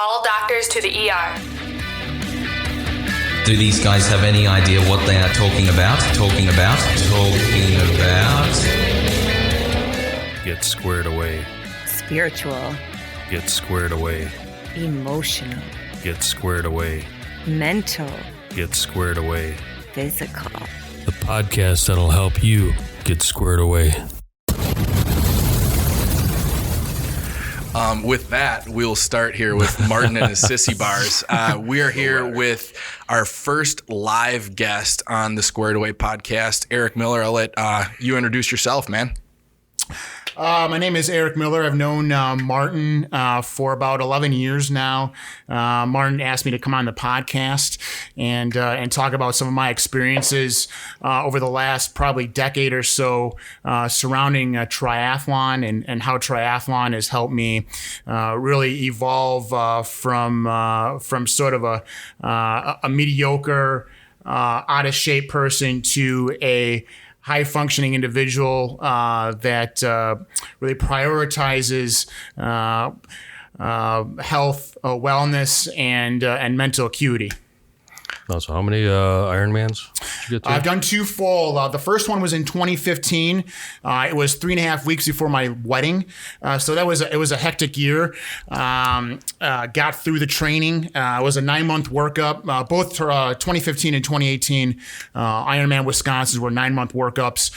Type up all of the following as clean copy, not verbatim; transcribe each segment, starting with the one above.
All doctors to the ER. Do these guys have any idea what they are talking about? Get squared away. Spiritual. Get squared away. Emotional. Get squared away. Mental. Get squared away. Physical. The podcast that'll help you get squared away. With that, we'll start here with Martin and his sissy bars. We are here with our first live guest on the Squared Away podcast, Eric Miller. I'll let you introduce yourself, man. My name is Eric Miller. I've known Martin for about 11 years now. Martin asked me to come on the podcast and talk about some of my experiences over the last probably decade or so surrounding triathlon and how triathlon has helped me really evolve from sort of a mediocre, out of shape person to a high-functioning individual that really prioritizes health, wellness, and mental acuity. So how many Ironmans did you get to? I've done two full. The first one was in 2015. It was 3.5 weeks before my wedding. So it was a hectic year. Got through the training. It was a 9-month workup. Both 2015 and 2018 Ironman Wisconsin were 9-month workups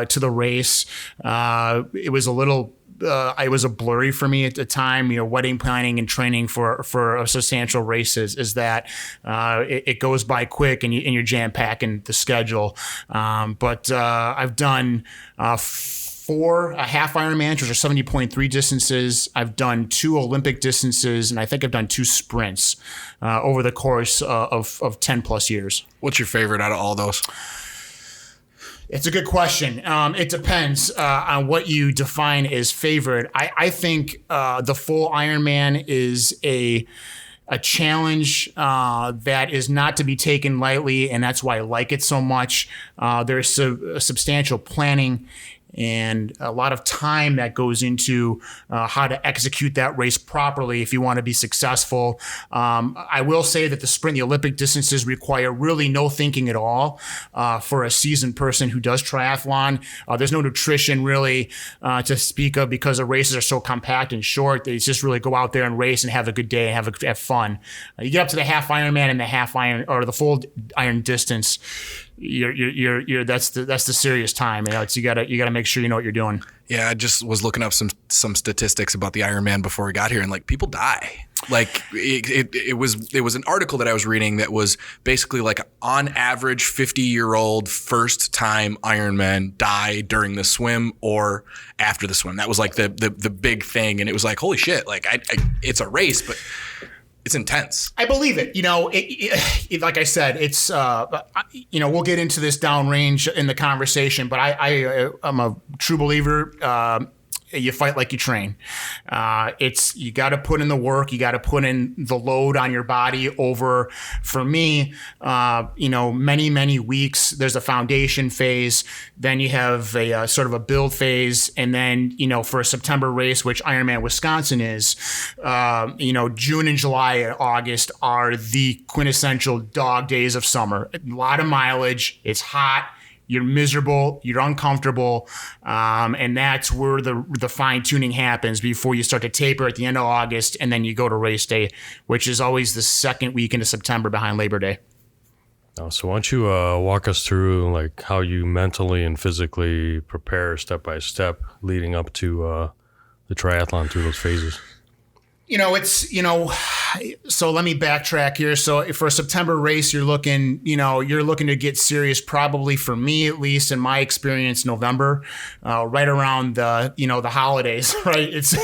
to the race. It was a little... it was a blurry for me at the time, wedding planning and training for a substantial race is that it goes by quick and you're jam-packing the schedule. But I've done 4 half Ironmans, which are 70.3 distances. I've done 2 Olympic distances, and I think I've done 2 sprints over the course of 10 plus years. What's your favorite out of all those? It's a good question. It depends on what you define as favorite. I think the full Ironman is a challenge that is not to be taken lightly, and that's why I like it so much. There's a substantial planning and a lot of time that goes into how to execute that race properly if you want to be successful. I will say that the sprint, the Olympic distances require really no thinking at all for a seasoned person who does triathlon. There's no nutrition really to speak of because the races are so compact and short. They just really go out there and race and have a good day and have fun. You get up to the half Ironman and the half Iron or the full Iron distance. That's the serious time. You gotta make sure you know what you're doing. Yeah, I just was looking up some statistics about the Ironman before we got here, and like people die. Like it was an article that I was reading that was basically like on average 50-year-old first time Ironman die during the swim or after the swim. That was like the big thing, and it was like holy shit. Like it's a race, but it's intense. I believe it. Like I said, it's, we'll get into this downrange in the conversation, but I'm a true believer. You fight like you train. You got to put in the work. You got to put in the load on your body over, for me, many, many weeks. There's a foundation phase. Then you have a sort of a build phase. And then, for a September race, which Ironman Wisconsin is, June and July and August are the quintessential dog days of summer. A lot of mileage. It's hot. You're miserable, you're uncomfortable, and that's where the fine-tuning happens before you start to taper at the end of August, and then you go to race day, which is always the second week into September behind Labor Day. So why don't you walk us through like how you mentally and physically prepare step by step leading up to the triathlon through those phases? So let me backtrack here. So for a September race, you're looking to get serious, probably for me, at least in my experience, November, right around the holidays, right? It's,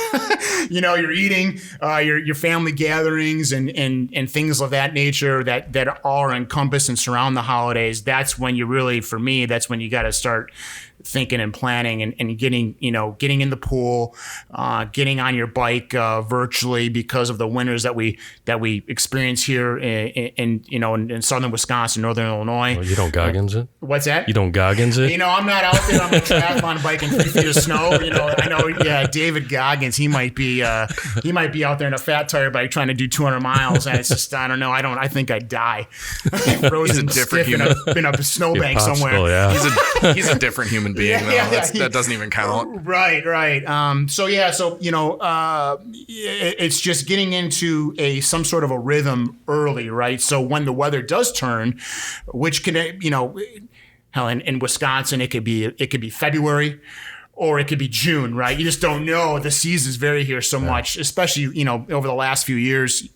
you're eating, your family gatherings and things of that nature that are encompass and surround the holidays. That's when you really, for me, that's when you got to start thinking and planning and getting in the pool, getting on your bike virtually because of the winters that we experience here in southern Wisconsin, northern Illinois. Well, you don't Goggins it? What's that? You don't Goggins it? I'm not out there on a triathlon bike in 3 feet of snow. I know. Yeah, David Goggins, he might be out there in a fat tire bike trying to do 200 miles, and it's just I don't know. I think I'd die. Frozen He's a different stiff human. in a snowbank somewhere. Yeah. He's a different human being, though. That doesn't even count. Right. It's just getting into some sort of a rhythm early, right? So when the weather does turn, which can, hell, in Wisconsin, it could be February, or it could be June, right? You just don't know. The seasons vary here so much, especially, over the last few years.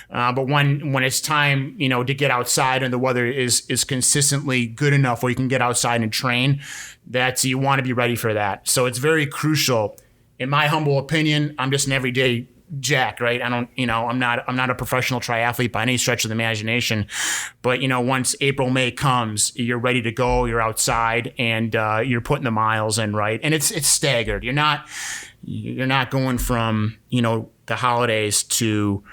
But when it's time, to get outside and the weather is consistently good enough where you can get outside and train, you want to be ready for that. So it's very crucial. In my humble opinion, I'm just an everyday Jack, right? I'm not a professional triathlete by any stretch of the imagination, but once April, May comes, you're ready to go, you're outside, and you're putting the miles in, right? And it's staggered. You're not going from, the holidays to,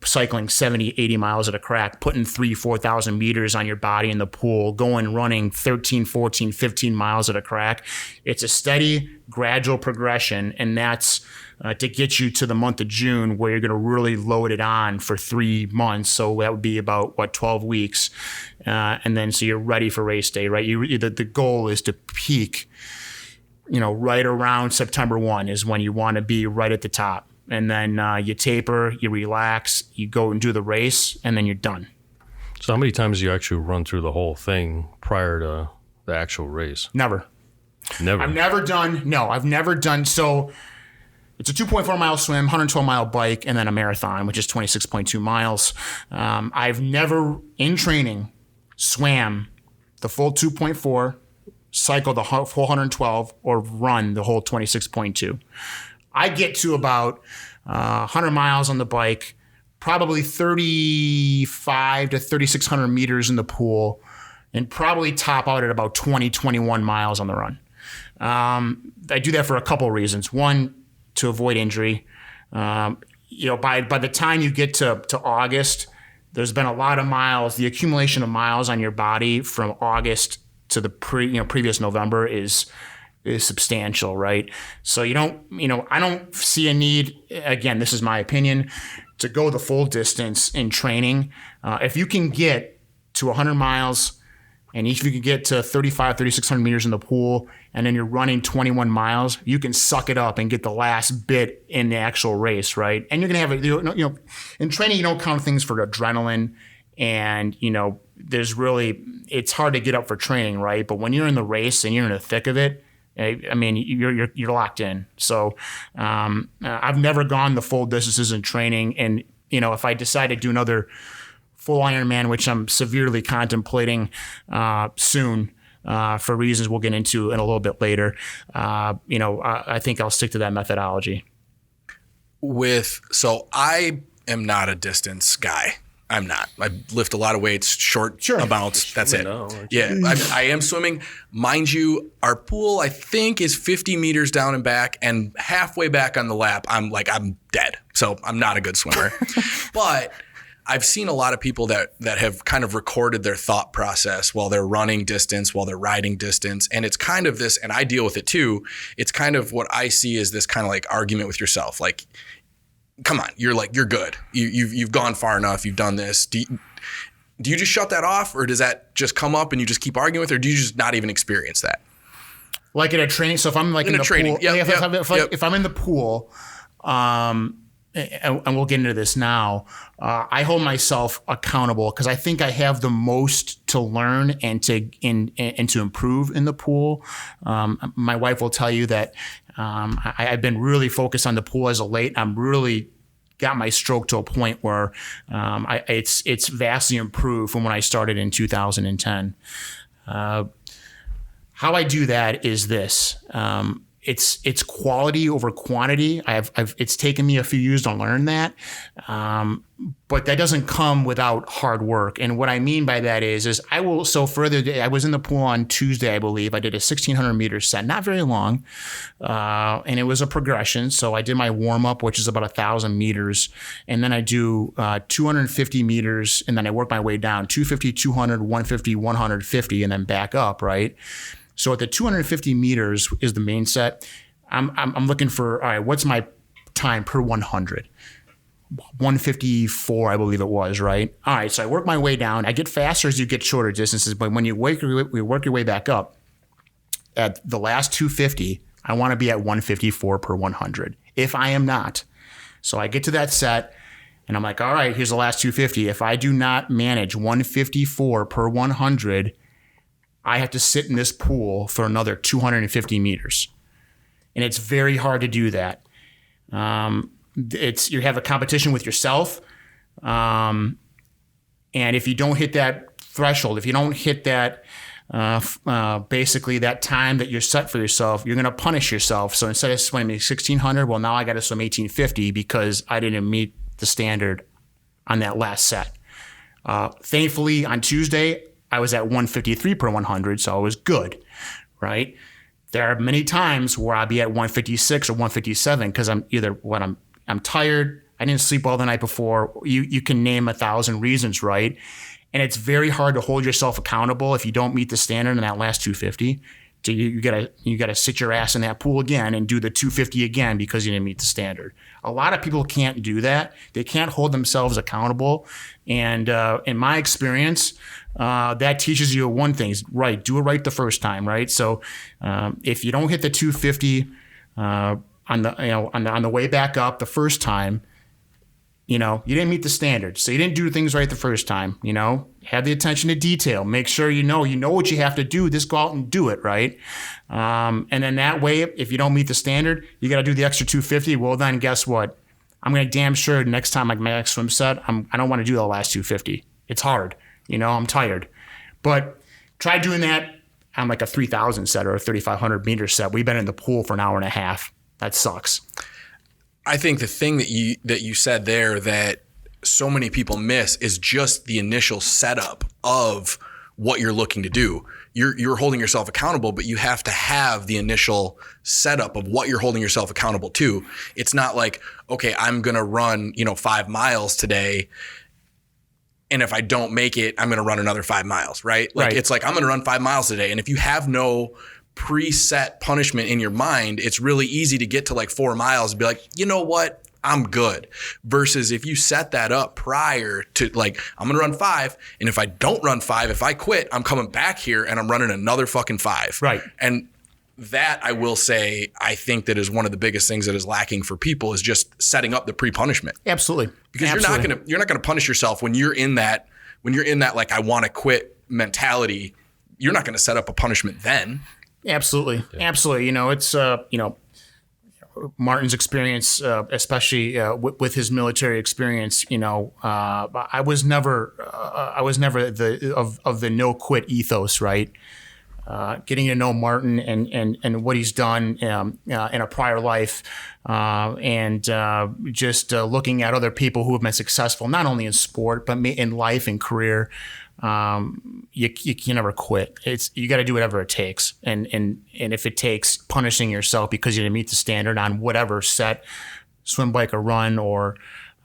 cycling 70, 80 miles at a crack, putting 4,000 meters on your body in the pool, running 13, 14, 15 miles at a crack. It's a steady, gradual progression, and that's to get you to the month of June, where you're going to really load it on for 3 months. So that would be about 12 weeks. And then, so you're ready for race day, right? The goal is to peak, right around September 1 is when you want to be right at the top. And then you taper, you relax, you go and do the race, and then you're done. So how many times do you actually run through the whole thing prior to the actual race? Never. Never. I've never done. So it's a 2.4 mile swim, 112 mile bike, and then a marathon, which is 26.2 miles. I've never, in training, swam the full 2.4, cycled the full 112, or run the whole 26.2. I get to about 100 miles on the bike, probably 35 to 3,600 meters in the pool, and probably top out at about 21 miles on the run. I do that for a couple of reasons. One, to avoid injury. By the time you get to August, there's been a lot of miles. The accumulation of miles on your body from August to the previous November is substantial, right? So I don't see a need, again, this is my opinion, to go the full distance in training. If you can get to 100 miles, and if you can get to 3,600 meters in the pool, and then you're running 21 miles, you can suck it up and get the last bit in the actual race, right? And you're going to have, in training, you don't count things for adrenaline, and, it's hard to get up for training, right? But when you're in the race and you're in the thick of it, I mean, you're locked in. So I've never gone the full distances in training, and if I decide to do another full Ironman, which I'm severely contemplating soon for reasons we'll get into in a little bit later, I think I'll stick to that methodology. So I am not a distance guy. I'm not. I lift a lot of weights, short amounts. That's it. Yeah, I am swimming. Mind you, our pool, I think, is 50 meters down and back, and halfway back on the lap, I'm dead. So I'm not a good swimmer. But I've seen a lot of people that have kind of recorded their thought process while they're running distance, while they're riding distance. And it's kind of this, and I deal with it too. It's kind of what I see as this kind of like argument with yourself. Like, come on, you're good. You've gone far enough. You've done this. Do you just shut that off, or does that just come up and you just keep arguing with it, or do you just not even experience that? Like in a training. So if I'm like in the training, pool, if I'm in the pool, and we'll get into this now, I hold myself accountable because I think I have the most to learn and to improve in the pool. My wife will tell you that I've been really focused on the pool as of late. I'm really got my stroke to a point where it's vastly improved from when I started in 2010. How I do that is this. it's quality over quantity. It's taken me a few years to learn that, but that doesn't come without hard work. And what I mean by that is I will. So further, I was in the pool on Tuesday, I believe. I did a 1,600 meter set, not very long, and it was a progression. So I did my warm up, which is about 1,000 meters, and then I do 250 meters, and then I work my way down 250, 200, 150, 150, and then back up, right? So at the 250 meters is the main set. I'm looking for, all right, what's my time per 100? 154, I believe it was, right? All right, so I work my way down. I get faster as you get shorter distances, but when you work your way back up, at the last 250, I want to be at 154 per 100. If I am not, so I get to that set, and I'm like, all right, here's the last 250. If I do not manage 154 per 100, I have to sit in this pool for another 250 meters. And it's very hard to do that. You have a competition with yourself. And if you don't hit that threshold, if you don't hit that, basically that time that you're set for yourself, you're going to punish yourself. So instead of swimming 1,600, well, now I got to swim 1,850 because I didn't meet the standard on that last set. Thankfully, on Tuesday, I was at 153 per 100, so I was good, right? There are many times where I'll be at 156 or 157 because I'm tired, I didn't sleep well the night before. You can name 1,000 reasons, right? And it's very hard to hold yourself accountable if you don't meet the standard in that last 250. So you gotta sit your ass in that pool again and do the 250 again because you didn't meet the standard. A lot of people can't do that. They can't hold themselves accountable. And in my experience, that teaches you one thing: is right, do it right the first time, right? So if you don't hit the 250 on the way back up the first time, you didn't meet the standard. So you didn't do things right the first time. Have the attention to detail. Make sure you know what you have to do. Just go out and do it, right? And then that way, if you don't meet the standard, you got to do the extra 250. Well, then guess what? I'm going to damn sure next time, like my next swim set, I don't want to do the last 250. It's hard. I'm tired. But try doing that on like a 3,000 set or a 3,500 meter set. We've been in the pool for an hour and a half. That sucks. I think the thing that you said there that so many people miss is just the initial setup of what you're looking to do. You're holding yourself accountable, but you have to have the initial setup of what you're holding yourself accountable to. It's not like, okay, I'm going to run, 5 miles today, and if I don't make it, I'm going to run another 5 miles, right? Like, It's like, I'm going to run 5 miles today. And if you have no preset punishment in your mind, it's really easy to get to like 4 miles and be like, you know what? I'm good. Versus if you set that up prior to like, I'm going to run 5. And if I don't run 5, if I quit, I'm coming back here and I'm running another fucking 5. Right. And that, I will say, I think that is one of the biggest things that is lacking for people is just setting up the pre-punishment. Absolutely. Because you're not going to punish yourself when you're in that like, I want to quit mentality. You're not going to set up a punishment then. Absolutely. Yeah. Absolutely. It's, Martin's experience, especially with his military experience, I was never the no quit ethos, right? Getting to know Martin and what he's done in a prior life, and just looking at other people who have been successful, not only in sport but in life and career. You can never quit. You got to do whatever it takes, and if it takes punishing yourself because you didn't meet the standard on whatever set, swim, bike, or run, or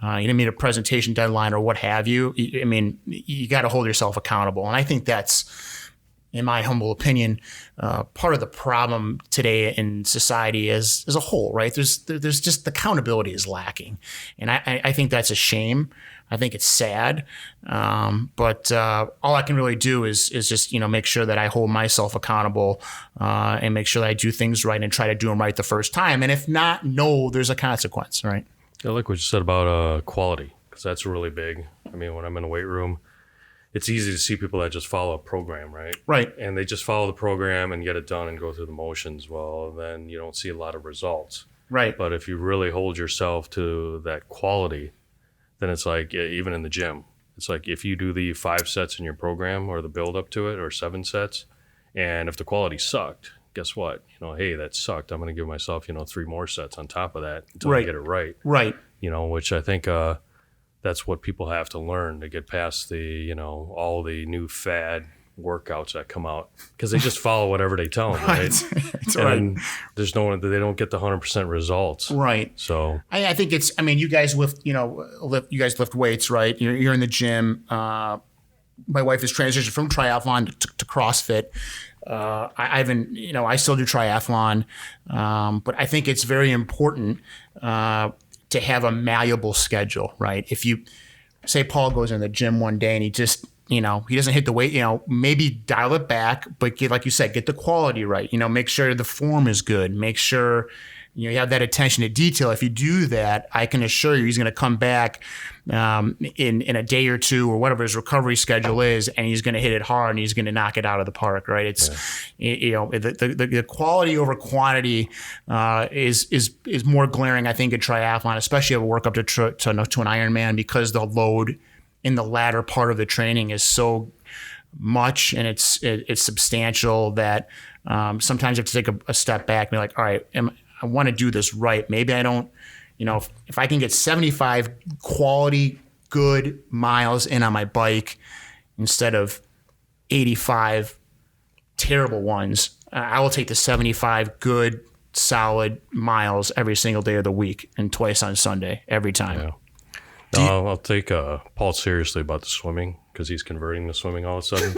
you didn't meet a presentation deadline or what have you. You got to hold yourself accountable, and I think that's, in my humble opinion, part of the problem today in society as a whole. Right? There's just accountability is lacking, and I think that's a shame. I think it's sad, but all I can really do is just make sure that I hold myself accountable and make sure that I do things right and try to do them right the first time. And if not, there's a consequence, right? I like what you said about quality, because that's really big. When I'm in a weight room, it's easy to see people that just follow a program, right? Right. And they just follow the program and get it done and go through the motions. Well, then you don't see a lot of results. Right. But if you really hold yourself to that quality, then it's like, even in the gym, it's like if you do the 5 sets in your program or the build up to it or 7 sets, and if the quality sucked, guess what? Hey, that sucked. I'm going to give myself, 3 more sets on top of that until I Right. get it right. Right. Which I think that's what people have to learn to get past the, all the new fad workouts that come out, because they just follow whatever they tell them, right? That's And they don't get the 100% results. Right. So I think you guys lift weights, right? You're in the gym. My wife has transitioned from triathlon to CrossFit. I still do triathlon, but I think it's very important to have a malleable schedule, right? If you say Paul goes in the gym one day and he just, he doesn't hit the weight, maybe dial it back, but like you said, get the quality right. Make sure the form is good. Make sure you have that attention to detail. If you do that, I can assure you he's going to come back in a day or two or whatever his recovery schedule is, and he's going to hit it hard and he's going to knock it out of the park, right? It's the quality over quantity is more glaring, I think, in triathlon, especially if we work up to an Ironman, because the load in the latter part of the training is so much and it's substantial that sometimes you have to take a step back and be like, all right, I want to do this right. Maybe I don't, if I can get 75 quality, good miles in on my bike instead of 85 terrible ones, I will take the 75 good, solid miles every single day of the week and twice on Sunday, every time. yeah. No, I'll take Paul seriously about the swimming, because he's converting to swimming all of a sudden.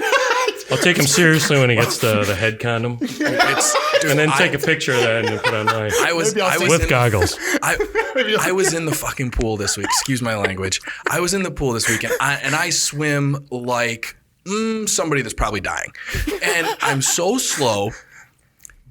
I'll take him seriously when he gets the head condom, and then take a picture of that and put it online. I was with goggles. I was in the fucking pool this week. Excuse my language. I was in the pool this week, and I swim like somebody that's probably dying, and I'm so slow.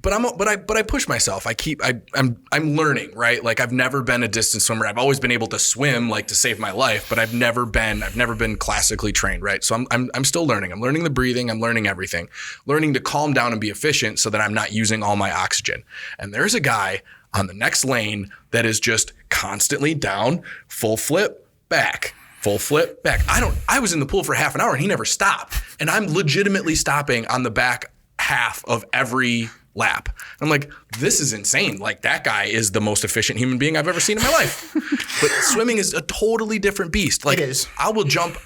But I push myself. I'm learning, right? Like, I've never been a distance swimmer. I've always been able to swim, like, to save my life, but I've never been classically trained, right? So I'm still learning. I'm learning the breathing. I'm learning everything. Learning to calm down and be efficient so that I'm not using all my oxygen. And there's a guy on the next lane that is just constantly down, full flip, back. Full flip, back. I was in the pool for half an hour and he never stopped. And I'm legitimately stopping on the back half of every lap. I'm like, this is insane. Like, that guy is the most efficient human being I've ever seen in my life. But swimming is a totally different beast. Like, it is. I'll jump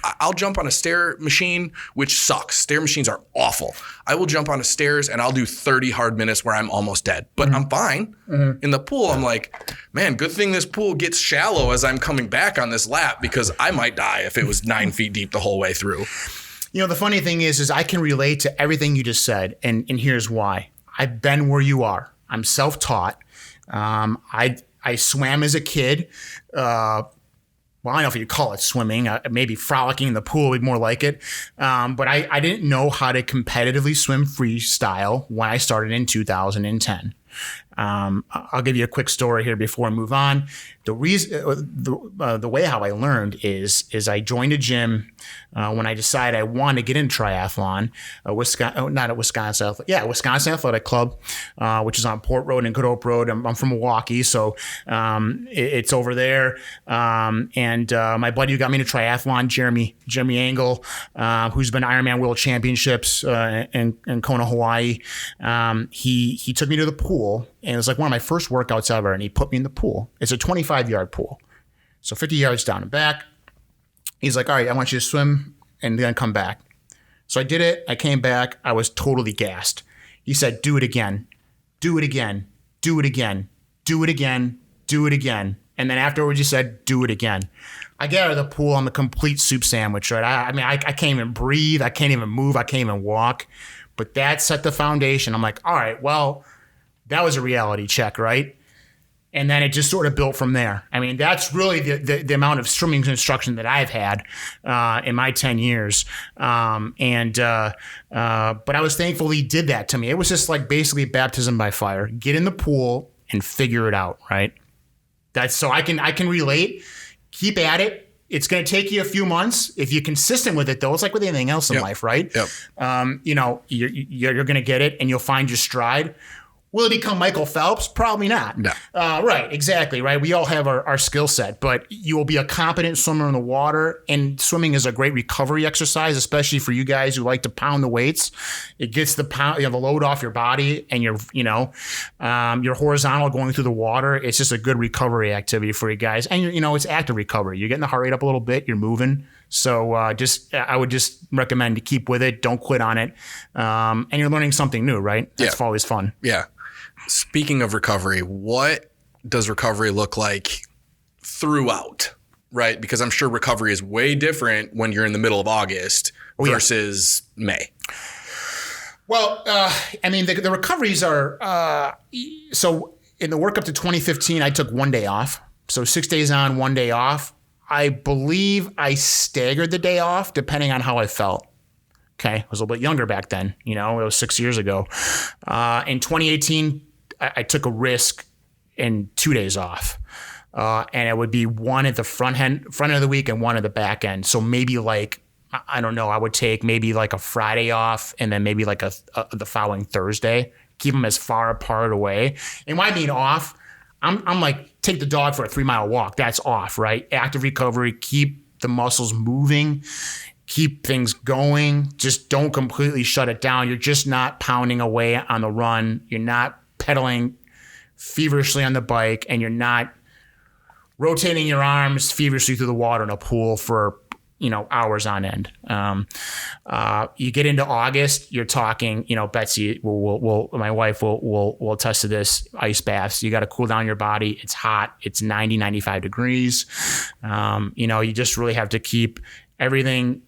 on a stair machine, which sucks. Stair machines are awful. I will jump on the stairs and I'll do 30 hard minutes where I'm almost dead, but I'm fine. In the pool, I'm like, man, good thing this pool gets shallow as I'm coming back on this lap, because I might die if it was 9 feet deep the whole way through. The funny thing is I can relate to everything you just said, and here's why. I've been where you are. I'm self-taught. I swam as a kid. Well, I don't know if you call it swimming. Maybe frolicking in the pool would be more like it. But I didn't know how to competitively swim freestyle when I started in 2010. I'll give you a quick story here before I move on. The way how I learned is I joined a gym when I decided I wanted to get into triathlon. Wisconsin Athletic Club, which is on Port Road and Good Hope Road. I'm from Milwaukee, so it's over there. And my buddy who got me into triathlon, Jeremy Engel, who's been Ironman World Championships in Kona, Hawaii. He took me to the pool, and it was like one of my first workouts ever, and he put me in the pool. It's a 25-yard pool, so 50 yards down and back. He's like, all right, I want you to swim and then come back. So I did it. I came back. I was totally gassed. He said, do it again, do it again, do it again, do it again, do it again. And then afterwards he said, do it again. I get out of the pool. I'm a complete soup sandwich, right? I can't even breathe. I can't even move. I can't even walk. But that set the foundation. I'm like, all right, well, that was a reality check, right? And then it just sort of built from there. I mean, that's really the amount of swimming instruction that I've had in my 10 years. But I was thankful he did that to me. It was just like basically baptism by fire. Get in the pool and figure it out, right? That's so I can relate. Keep at it. It's going to take you a few months. If you're consistent with it, though, it's like with anything else in life, right? Yep. You're going to get it and you'll find your stride. Will it become Michael Phelps? Probably not. No. Right, exactly, right? We all have our skill set, but you will be a competent swimmer in the water, and swimming is a great recovery exercise, especially for you guys who like to pound the weights. It gets the load off your body, and you're horizontal going through the water. It's just a good recovery activity for you guys. And, it's active recovery. You're getting the heart rate up a little bit. You're moving. So I would just recommend to keep with it. Don't quit on it. And you're learning something new, right? That's always fun. Yeah. Speaking of recovery, what does recovery look like throughout, right? Because I'm sure recovery is way different when you're in the middle of August versus May. Well, the recoveries are so in the work up to 2015, I took 1 day off. So 6 days on, 1 day off. I believe I staggered the day off depending on how I felt. Okay. I was a little bit younger back then. It was 6 years ago. In 2018, I took a risk in 2 days off. And it would be one at the front end of the week and one at the back end. So maybe I don't know, I would take maybe like a Friday off and then maybe like the following Thursday, keep them as far apart away. And when I mean off, I'm like, take the dog for a 3-mile walk. That's off, right? Active recovery, keep the muscles moving, keep things going. Just don't completely shut it down. You're just not pounding away on the run. You're not pedaling feverishly on the bike, and you're not rotating your arms feverishly through the water in a pool for hours on end. You get into August, you're talking, Betsy my wife will attest to this, ice baths. You got to cool down your body. It's hot. It's 90, 95 degrees. You just really have to keep everything,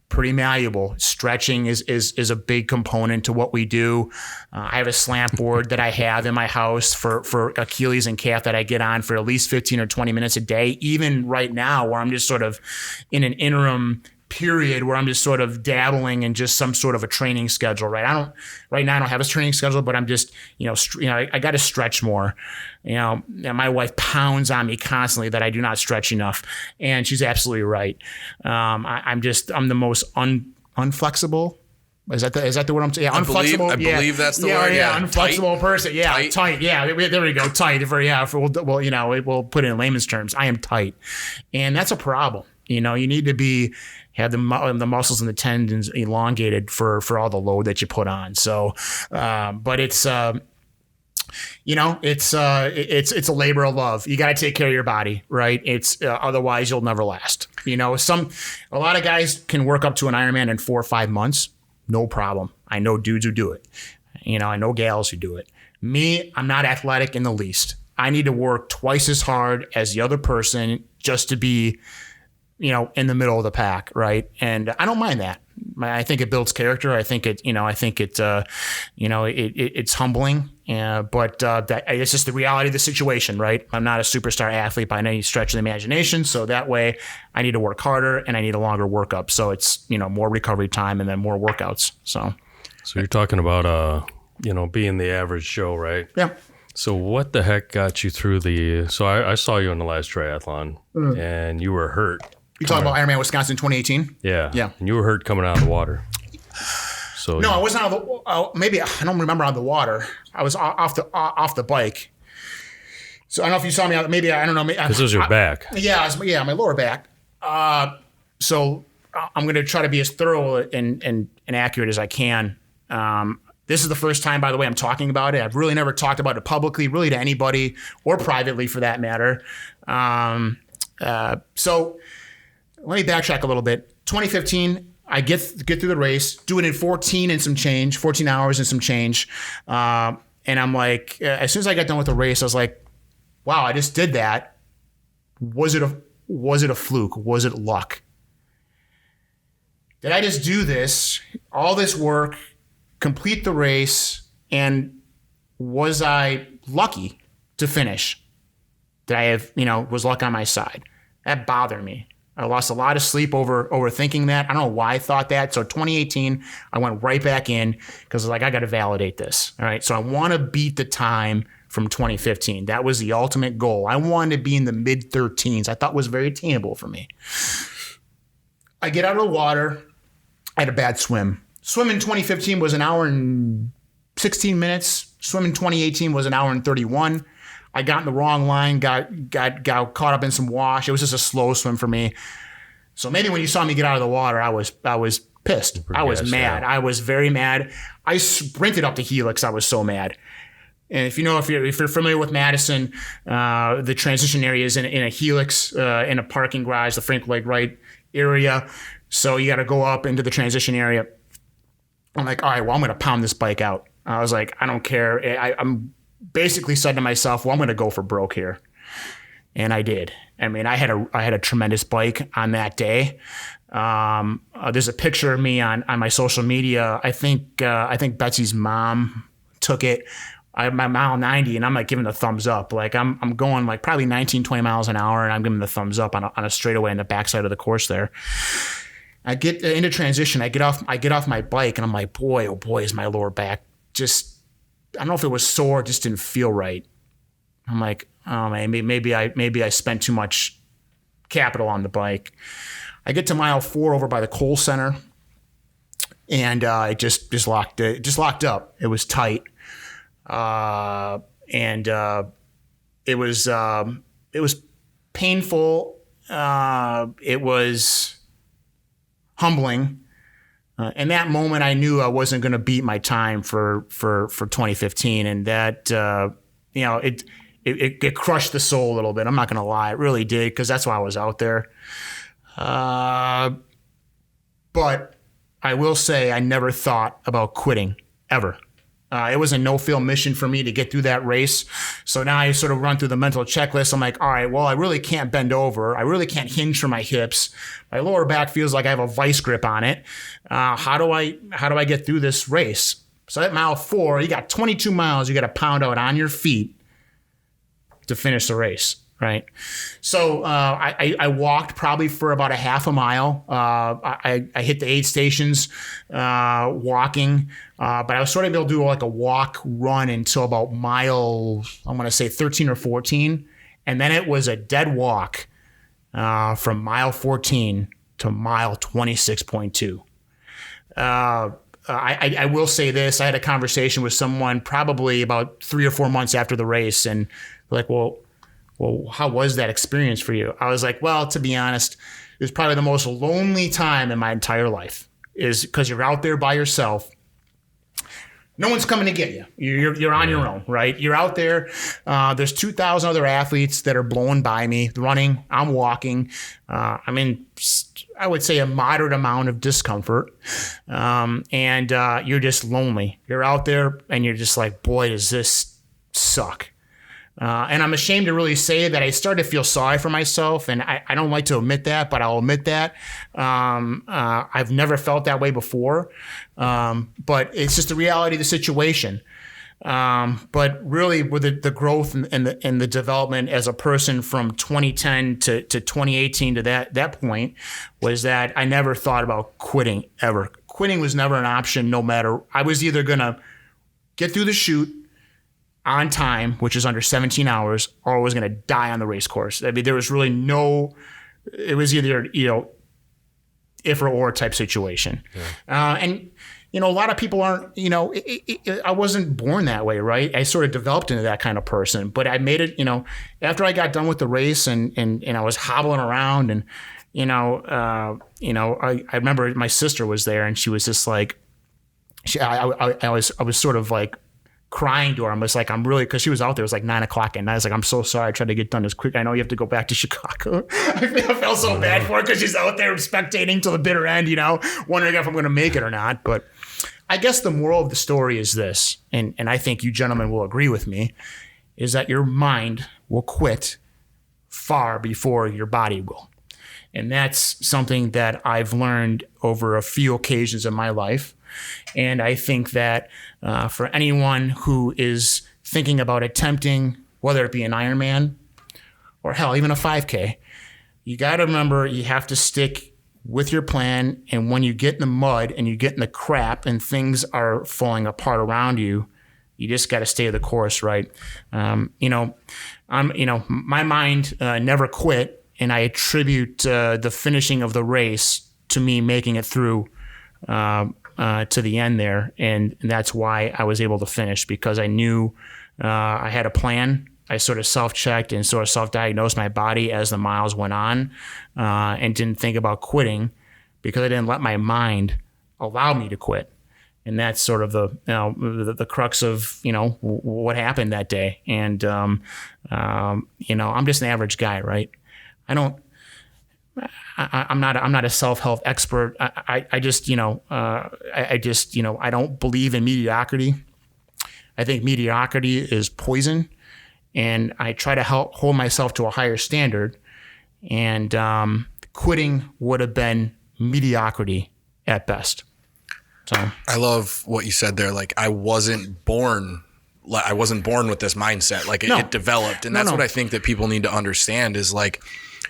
pretty malleable. Stretching is a big component to what we do. I have a slant board that I have in my house for Achilles and calf that I get on for at least 15 or 20 minutes a day. Even right now, where I'm just sort of in an interim period where I'm just sort of dabbling in just some sort of a training schedule, right? Right now I don't have a training schedule, but I'm just, I got to stretch more. And my wife pounds on me constantly that I do not stretch enough. And she's absolutely right. I'm the most unflexible. Is that the word I'm saying? Yeah, unflexible. I believe that's the word. Yeah, unflexible person. Yeah, tight. Yeah, there we go. Tight. We'll put it in layman's terms. I am tight. And that's a problem. You need to have the muscles and the tendons elongated for all the load that you put on. So, but it's a labor of love. You got to take care of your body, right? It's otherwise you'll never last. A lot of guys can work up to an Ironman in 4 or 5 months. No problem. I know dudes who do it. I know gals who do it. Me, I'm not athletic in the least. I need to work twice as hard as the other person just to be in the middle of the pack, right? And I don't mind that. I think it builds character. I think it's humbling. But it's just the reality of the situation, right? I'm not a superstar athlete by any stretch of the imagination. So that way I need to work harder and I need a longer workup. So it's, more recovery time and then more workouts. So you're talking about, being the average Joe, right? Yeah. So what the heck got you through so I saw you in the last triathlon and you were hurt. You talking about Ironman Wisconsin 2018? Yeah. Yeah. And you were hurt coming out of the water. So no, I wasn't out of the. Maybe I don't remember out of the water. I was off the bike. So I don't know if you saw me out. Maybe I don't know. This was your back. Yeah, my lower back. So I'm going to try to be as thorough and accurate as I can. This is the first time, by the way, I'm talking about it. I've really never talked about it publicly, really to anybody or privately for that matter. So let me backtrack a little bit. 2015, I get through the race, do it in 14 hours and some change. And I'm like, as soon as I got done with the race, I was like, wow, I just did that. Was it a fluke? Was it luck? Did I just do this, all this work, complete the race, and was I lucky to finish? Did I have, was luck on my side? That bothered me. I lost a lot of sleep over thinking that. I don't know why I thought that. So 2018, I went right back in because I was like, I got to validate this. All right. So I want to beat the time from 2015. That was the ultimate goal. I wanted to be in the mid 13s. I thought was very attainable for me. I get out of the water. I had a bad swim. Swim in 2015 was an hour and 16 minutes. Swimming 2018 was an hour and 31. I got in the wrong line, got caught up in some wash. It was just a slow swim for me. So maybe when you saw me get out of the water, I was pissed. I was mad. Yeah. I was very mad. I sprinted up the helix. I was so mad. And if you're familiar with Madison, the transition area is in a helix in a parking garage, the Frank Lake Wright area. So you got to go up into the transition area. I'm like, all right, well, I'm going to pound this bike out. I was like, I don't care. I'm basically said to myself, well, I'm going to go for broke here. And I did. I mean, I had a tremendous bike on that day. There's a picture of me on my social media. I think Betsy's mom took it. I'm at mile 90 and I'm like giving the thumbs up. Like I'm going like probably 19, 20 miles an hour and I'm giving the thumbs up on a straightaway in the backside of the course there. I get into transition. I get off my bike and I'm like, boy, oh boy, is my lower back just, I don't know if it was sore, it just didn't feel right. I'm like, oh man, maybe I spent too much capital on the bike. I get to mile 4 over by the Kohl Center and it just locked up. It was tight. And it was painful. It was humbling. In that moment, I knew I wasn't going to beat my time for 2015, and that it crushed the soul a little bit. I'm not going to lie, it really did, because that's why I was out there. But I will say I never thought about quitting ever. It was a no-fail mission for me to get through that race. So now I sort of run through the mental checklist. I'm like, all right, well, I really can't bend over. I really can't hinge from my hips. My lower back feels like I have a vice grip on it. How do I get through this race? So at mile 4, you got 22 miles you got to pound out on your feet to finish the race. Right. So I walked probably for about a half a mile. I hit the aid stations walking, but I was sort of able to do like a walk run until about mile, I'm going to say 13 or 14. And then it was a dead walk from mile 14 to mile 26.2. I will say this. I had a conversation with someone probably about 3 or 4 months after the race, and like, well, how was that experience for you? I was like, well, to be honest, it was probably the most lonely time in my entire life, is because you're out there by yourself. No one's coming to get you. You're on your own, right? You're out there. There's 2,000 other athletes that are blowing by me, running. I'm walking. I'm in, I would say, a moderate amount of discomfort. And you're just lonely. You're out there and you're just like, boy, does this suck. And I'm ashamed to really say that I started to feel sorry for myself, and I don't like to admit that, but I'll admit that. I've never felt that way before, but it's just the reality of the situation. But really, with the growth and the development as a person from 2010 to 2018 to that point, was that I never thought about quitting ever. Quitting was never an option. No matter, I was either gonna get through the chute on time, which is under 17 hours, or I was going to die on the race course. I mean, there was really it was either, if or type situation. Yeah. And, a lot of people aren't, I wasn't born that way, right? I sort of developed into that kind of person, but I made it, after I got done with the race and I was hobbling around and, I remember my sister was there and she was just like, I was sort of like, crying to her. I'm just like, I'm really, because she was out there, it was like 9 o'clock at night. I was like, I'm so sorry. I tried to get done as quick. I know you have to go back to Chicago. I felt so bad for her because she's out there spectating till the bitter end, wondering if I'm going to make it or not. But I guess the moral of the story is this, and I think you gentlemen will agree with me, is that your mind will quit far before your body will. And that's something that I've learned over a few occasions in my life. And I think that for anyone who is thinking about attempting, whether it be an Ironman or hell, even a 5K, you got to remember you have to stick with your plan. And when you get in the mud and you get in the crap and things are falling apart around you, you just got to stay the course, right? My mind never quit, and I attribute the finishing of the race to me making it through to the end there, and that's why I was able to finish, because I knew I had a plan. I sort of self-checked and sort of self-diagnosed my body as the miles went on, and didn't think about quitting because I didn't let my mind allow me to quit. And that's sort of the crux of, what happened that day. And, I'm just an average guy, right? I'm not a self-help expert. I just I don't believe in mediocrity. I think mediocrity is poison, and I try to hold myself to a higher standard, and quitting would have been mediocrity at best. So I love what you said there. Like, I wasn't born with this mindset. Like, it developed. And that's what I think that people need to understand is, like,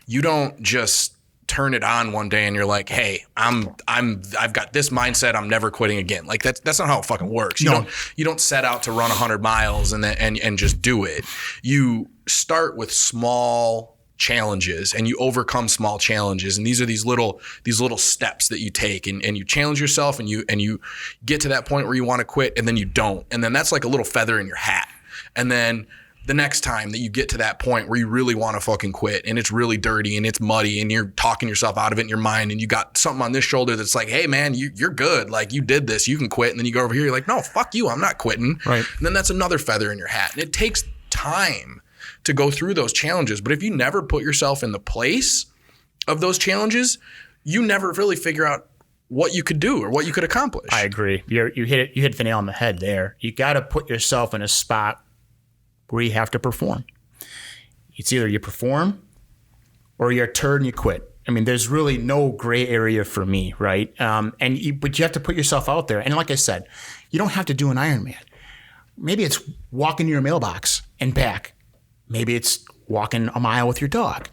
you don't just turn it on one day and you're like, hey, I've got this mindset. I'm never quitting again. Like, that's not how it fucking works. You don't set out to run 100 miles and just do it. You start with small challenges and you overcome small challenges, and these are these little steps that you take, and you challenge yourself, and you get to that point where you want to quit, and then you don't, and then that's like a little feather in your hat. And then the next time that you get to that point where you really want to fucking quit, and it's really dirty and it's muddy and you're talking yourself out of it in your mind, and you got something on this shoulder that's like, hey man, you're good, like you did this, you can quit, and then you go over here, you're like, no, fuck you, I'm not quitting. Right. And then that's another feather in your hat, and it takes time to go through those challenges. But if you never put yourself in the place of those challenges, you never really figure out what you could do or what you could accomplish. I agree. You hit the nail on the head there. You got to put yourself in a spot where you have to perform. It's either you perform or you're a turd and you quit. I mean, there's really no gray area for me, right? But you have to put yourself out there. And like I said, you don't have to do an Ironman. Maybe it's walking to your mailbox and back. Maybe it's walking a mile with your dog.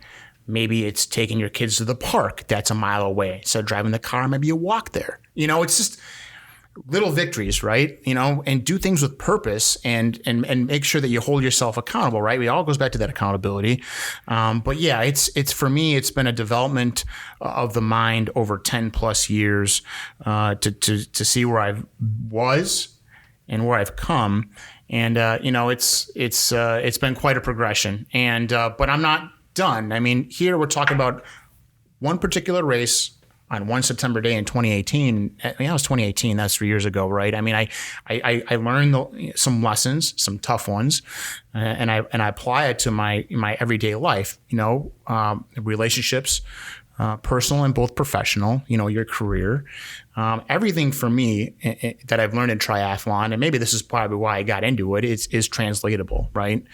Maybe it's taking your kids to the park that's a mile away. So driving the car, maybe you walk there. It's just little victories, right? And do things with purpose and make sure that you hold yourself accountable, right? It all goes back to that accountability. But yeah, it's for me, it's been a development of the mind over 10 plus years to see where I was and where I've come. And, it's been quite a progression, but I'm not done. I mean, here we're talking about one particular race on one September day in 2018. I mean, that was 2018. That's 3 years ago, right? I mean, I learned some lessons, some tough ones, and I apply it to my everyday life, relationships, personal and both professional, your career, everything for me that I've learned in triathlon, and maybe this is probably why I got into it, is translatable, right?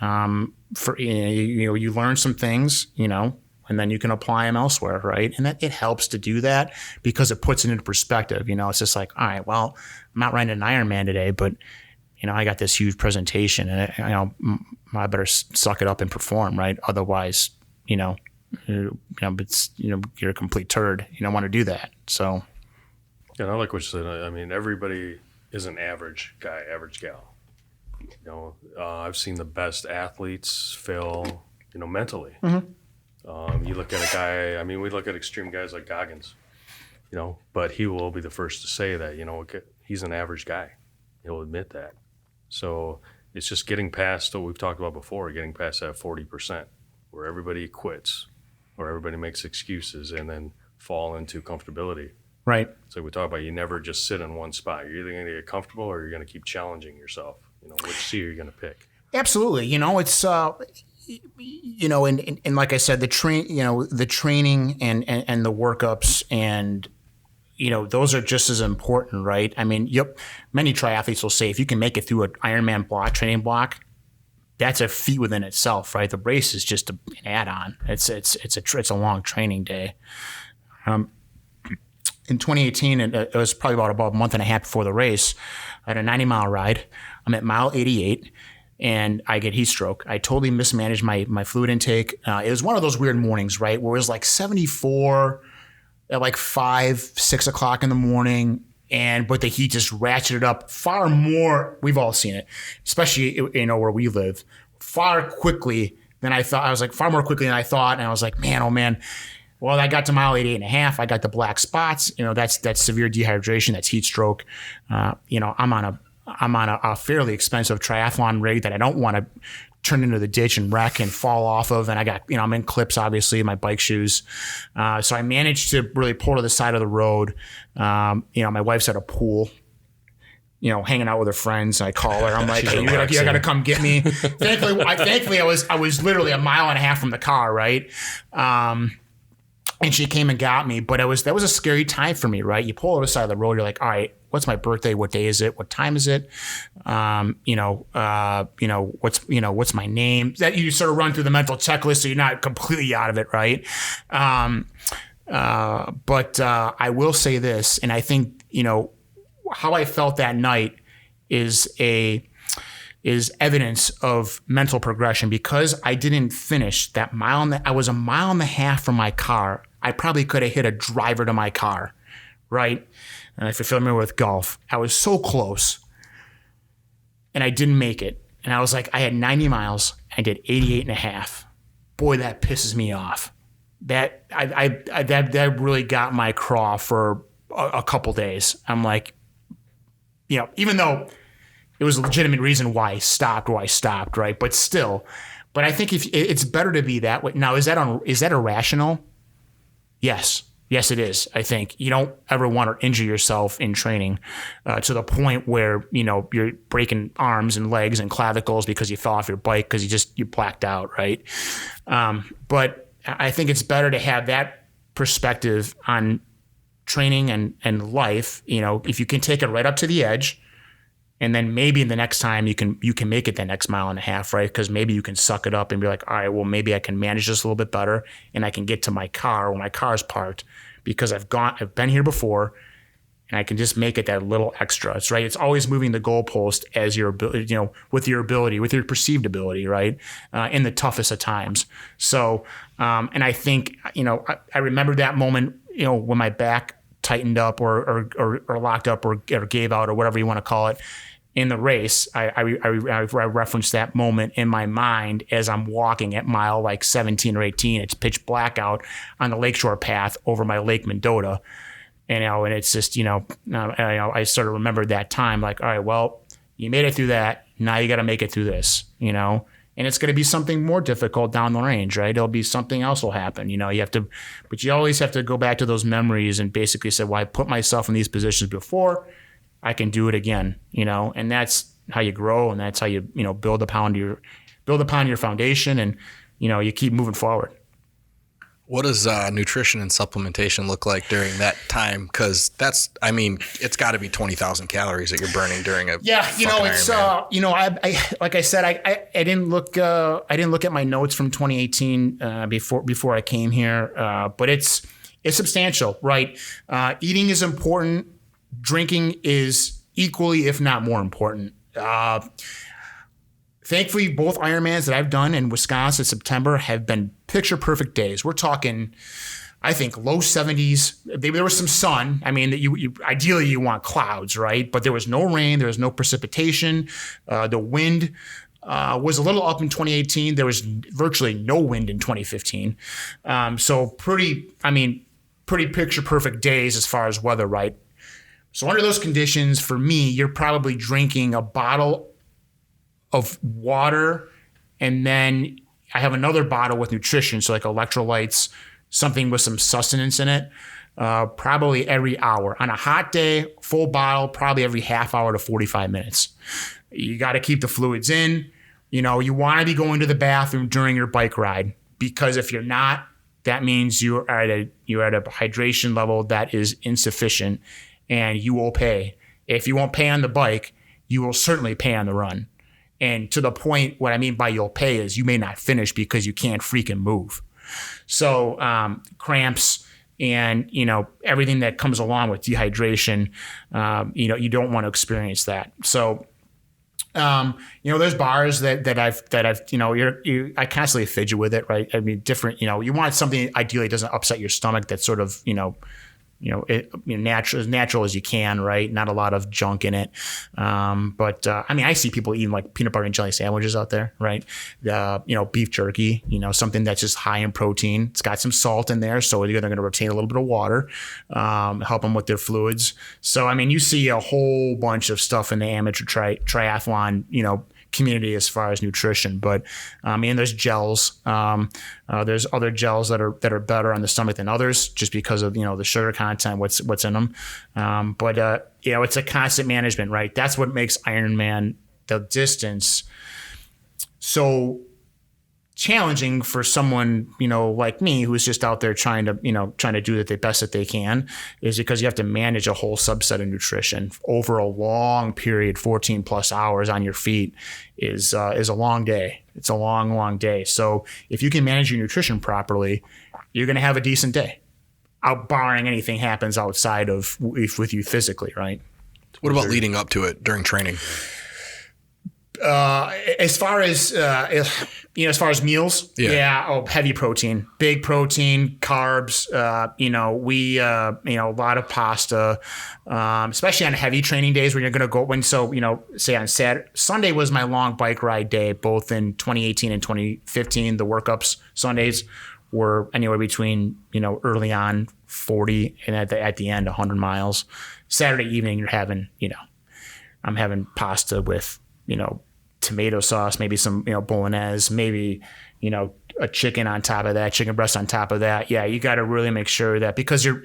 You learn some things, and then you can apply them elsewhere, right? And that it helps to do that because it puts it into perspective. It's just like, all right, well, I'm not running an Ironman today, but I got this huge presentation, and I better suck it up and perform, right? Otherwise, you're a complete turd. You don't want to do that. So, yeah, and I like what you said. I mean, everybody is an average guy, average gal. I've seen the best athletes fail, mentally. Mm-hmm. You look at a guy. I mean, we look at extreme guys like Goggins, but he will be the first to say that, he's an average guy. He'll admit that. So it's just getting past what we've talked about before, getting past that 40% where everybody quits, or everybody makes excuses and then fall into comfortability. Right. So we talk about you never just sit in one spot. You're either going to get comfortable or you're going to keep challenging yourself. Which seat are you going to pick? Absolutely. It's and like I said, the training and the workups and those are just as important, right? I mean, many triathletes will say if you can make it through an Ironman training block, that's a feat within itself, right? The race is just an add-on. It's a long training day. In 2018, and it was probably about a month and a half before the race, I had a 90-mile ride. I'm at mile 88, and I get heat stroke. I totally mismanaged my fluid intake. It was one of those weird mornings, right, where it was like 74 at like 5, 6 o'clock in the morning, but the heat just ratcheted up far more. We've all seen it, especially where we live, far quickly than I thought. I was like far more quickly than I thought, and I was like, man, oh man. Well, I got to mile 88.5. I got the black spots. That's severe dehydration. That's heat stroke. I'm on a fairly expensive triathlon rig that I don't want to turn into the ditch and wreck and fall off of. And I got, I'm in clips, obviously, my bike shoes. So I managed to really pull to the side of the road. My wife's at a pool, hanging out with her friends. I call her. I'm like, hey, you gotta come get me. Thankfully, I was literally a mile and a half from the car, right? And she came and got me, but that was a scary time for me, right? You pull to the side of the road, you're like, all right, what's my birthday? What day is it? What time is it? What's my name? That you sort of run through the mental checklist, so you're not completely out of it, right? But I will say this, and I think how I felt that night is evidence of mental progression, because I didn't finish that mile. I was a mile and a half from my car. I probably could have hit a driver to my car, right? And if you're familiar with golf, I was so close and I didn't make it. And I was like, I had 90 miles. I did 88 and a half. Boy, that pisses me off. That really got my craw for a couple days. I'm like, even though it was a legitimate reason why I stopped, right? But still, I think if it's better to be that way. Now, is that irrational? Yes, it is. I think you don't ever want to injure yourself in training to the point where you're breaking arms and legs and clavicles because you fell off your bike because you blacked out, right? But I think it's better to have that perspective on training and life. If you can take it right up to the edge. And then maybe the next time you can make it that next mile and a half, right? Because maybe you can suck it up and be like, all right, well, maybe I can manage this a little bit better, and I can get to my car when my car's parked because I've been here before, and I can just make it that little extra. It's right. It's always moving the goalpost as your ability, with your perceived ability, right? In the toughest of times. So, and I think, I remember that moment, when my back tightened up or locked up or gave out or whatever you want to call it in the race. I referenced that moment in my mind as I'm walking at mile like 17 or 18. It's pitch black out on the lakeshore path over my Lake Mendota. And it's just, I sort of remembered that time like, all right, well, you made it through that. Now you got to make it through this, and it's going to be something more difficult down the range, right? It'll be something else will happen. But you always have to go back to those memories and basically say, well, I put myself in these positions before, I can do it again, and that's how you grow. And that's how you, build upon your foundation, and, you keep moving forward. What does nutrition and supplementation look like during that time? Because it's got to be 20,000 calories that you're burning during a Ironman. Like I said, I didn't look at my notes from 2018 before I came here, but it's substantial, right? Eating is important. Drinking is equally, if not more important. Thankfully, both Ironmans that I've done in Wisconsin, September, have been picture perfect days. We're talking, I think, low 70s. There was some sun. I mean, you ideally you want clouds, right? But there was no rain. There was no precipitation. The wind was a little up in 2018. There was virtually no wind in 2015. So pretty picture perfect days as far as weather, right? So under those conditions, for me, you're probably drinking a bottle of water, and then I have another bottle with nutrition, so like electrolytes, something with some sustenance in it, probably every hour. On a hot day, full bottle, probably every half hour to 45 minutes. You got to keep the fluids in. You want to be going to the bathroom during your bike ride, because if you're not, that means you're at a hydration level that is insufficient, and you will pay. If you won't pay on the bike, you will certainly pay on the run. And to the point, what I mean by you'll pay is you may not finish because you can't freaking move. So cramps and, everything that comes along with dehydration, you don't want to experience that. So, there's bars that I've I constantly fidget with it, right? I mean, different, you want something ideally doesn't upset your stomach, that sort of, as natural as you can, right? Not a lot of junk in it. But I see people eating like peanut butter and jelly sandwiches out there, right? Beef jerky, something that's just high in protein. It's got some salt in there, so they're going to retain a little bit of water, help them with their fluids. So, you see a whole bunch of stuff in the amateur triathlon, community as far as nutrition, but there's gels. There's other gels that are better on the stomach than others, just because of the sugar content, what's in them. But it's a constant management, right? That's what makes Ironman, the distance, so challenging for someone like me, who's just out there trying to do the best that they can, is because you have to manage a whole subset of nutrition over a long period. 14 plus hours on your feet is a long day. It's a long day. So if you can manage your nutrition properly, you're going to have a decent day, barring anything happens outside of with you physically, right? What about leading up to it during training? As far as meals, heavy protein, big protein, carbs. A lot of pasta, especially on heavy training days when you're going to go. Say on Sunday was my long bike ride day, both in 2018 and 2015. The workups Sundays were anywhere between early on 40 and at the end 100 miles. Saturday evening, you're having I'm having pasta with tomato sauce, maybe some, bolognese, maybe, a chicken on top of that, chicken breast on top of that. Yeah. You got to really make sure that, because you're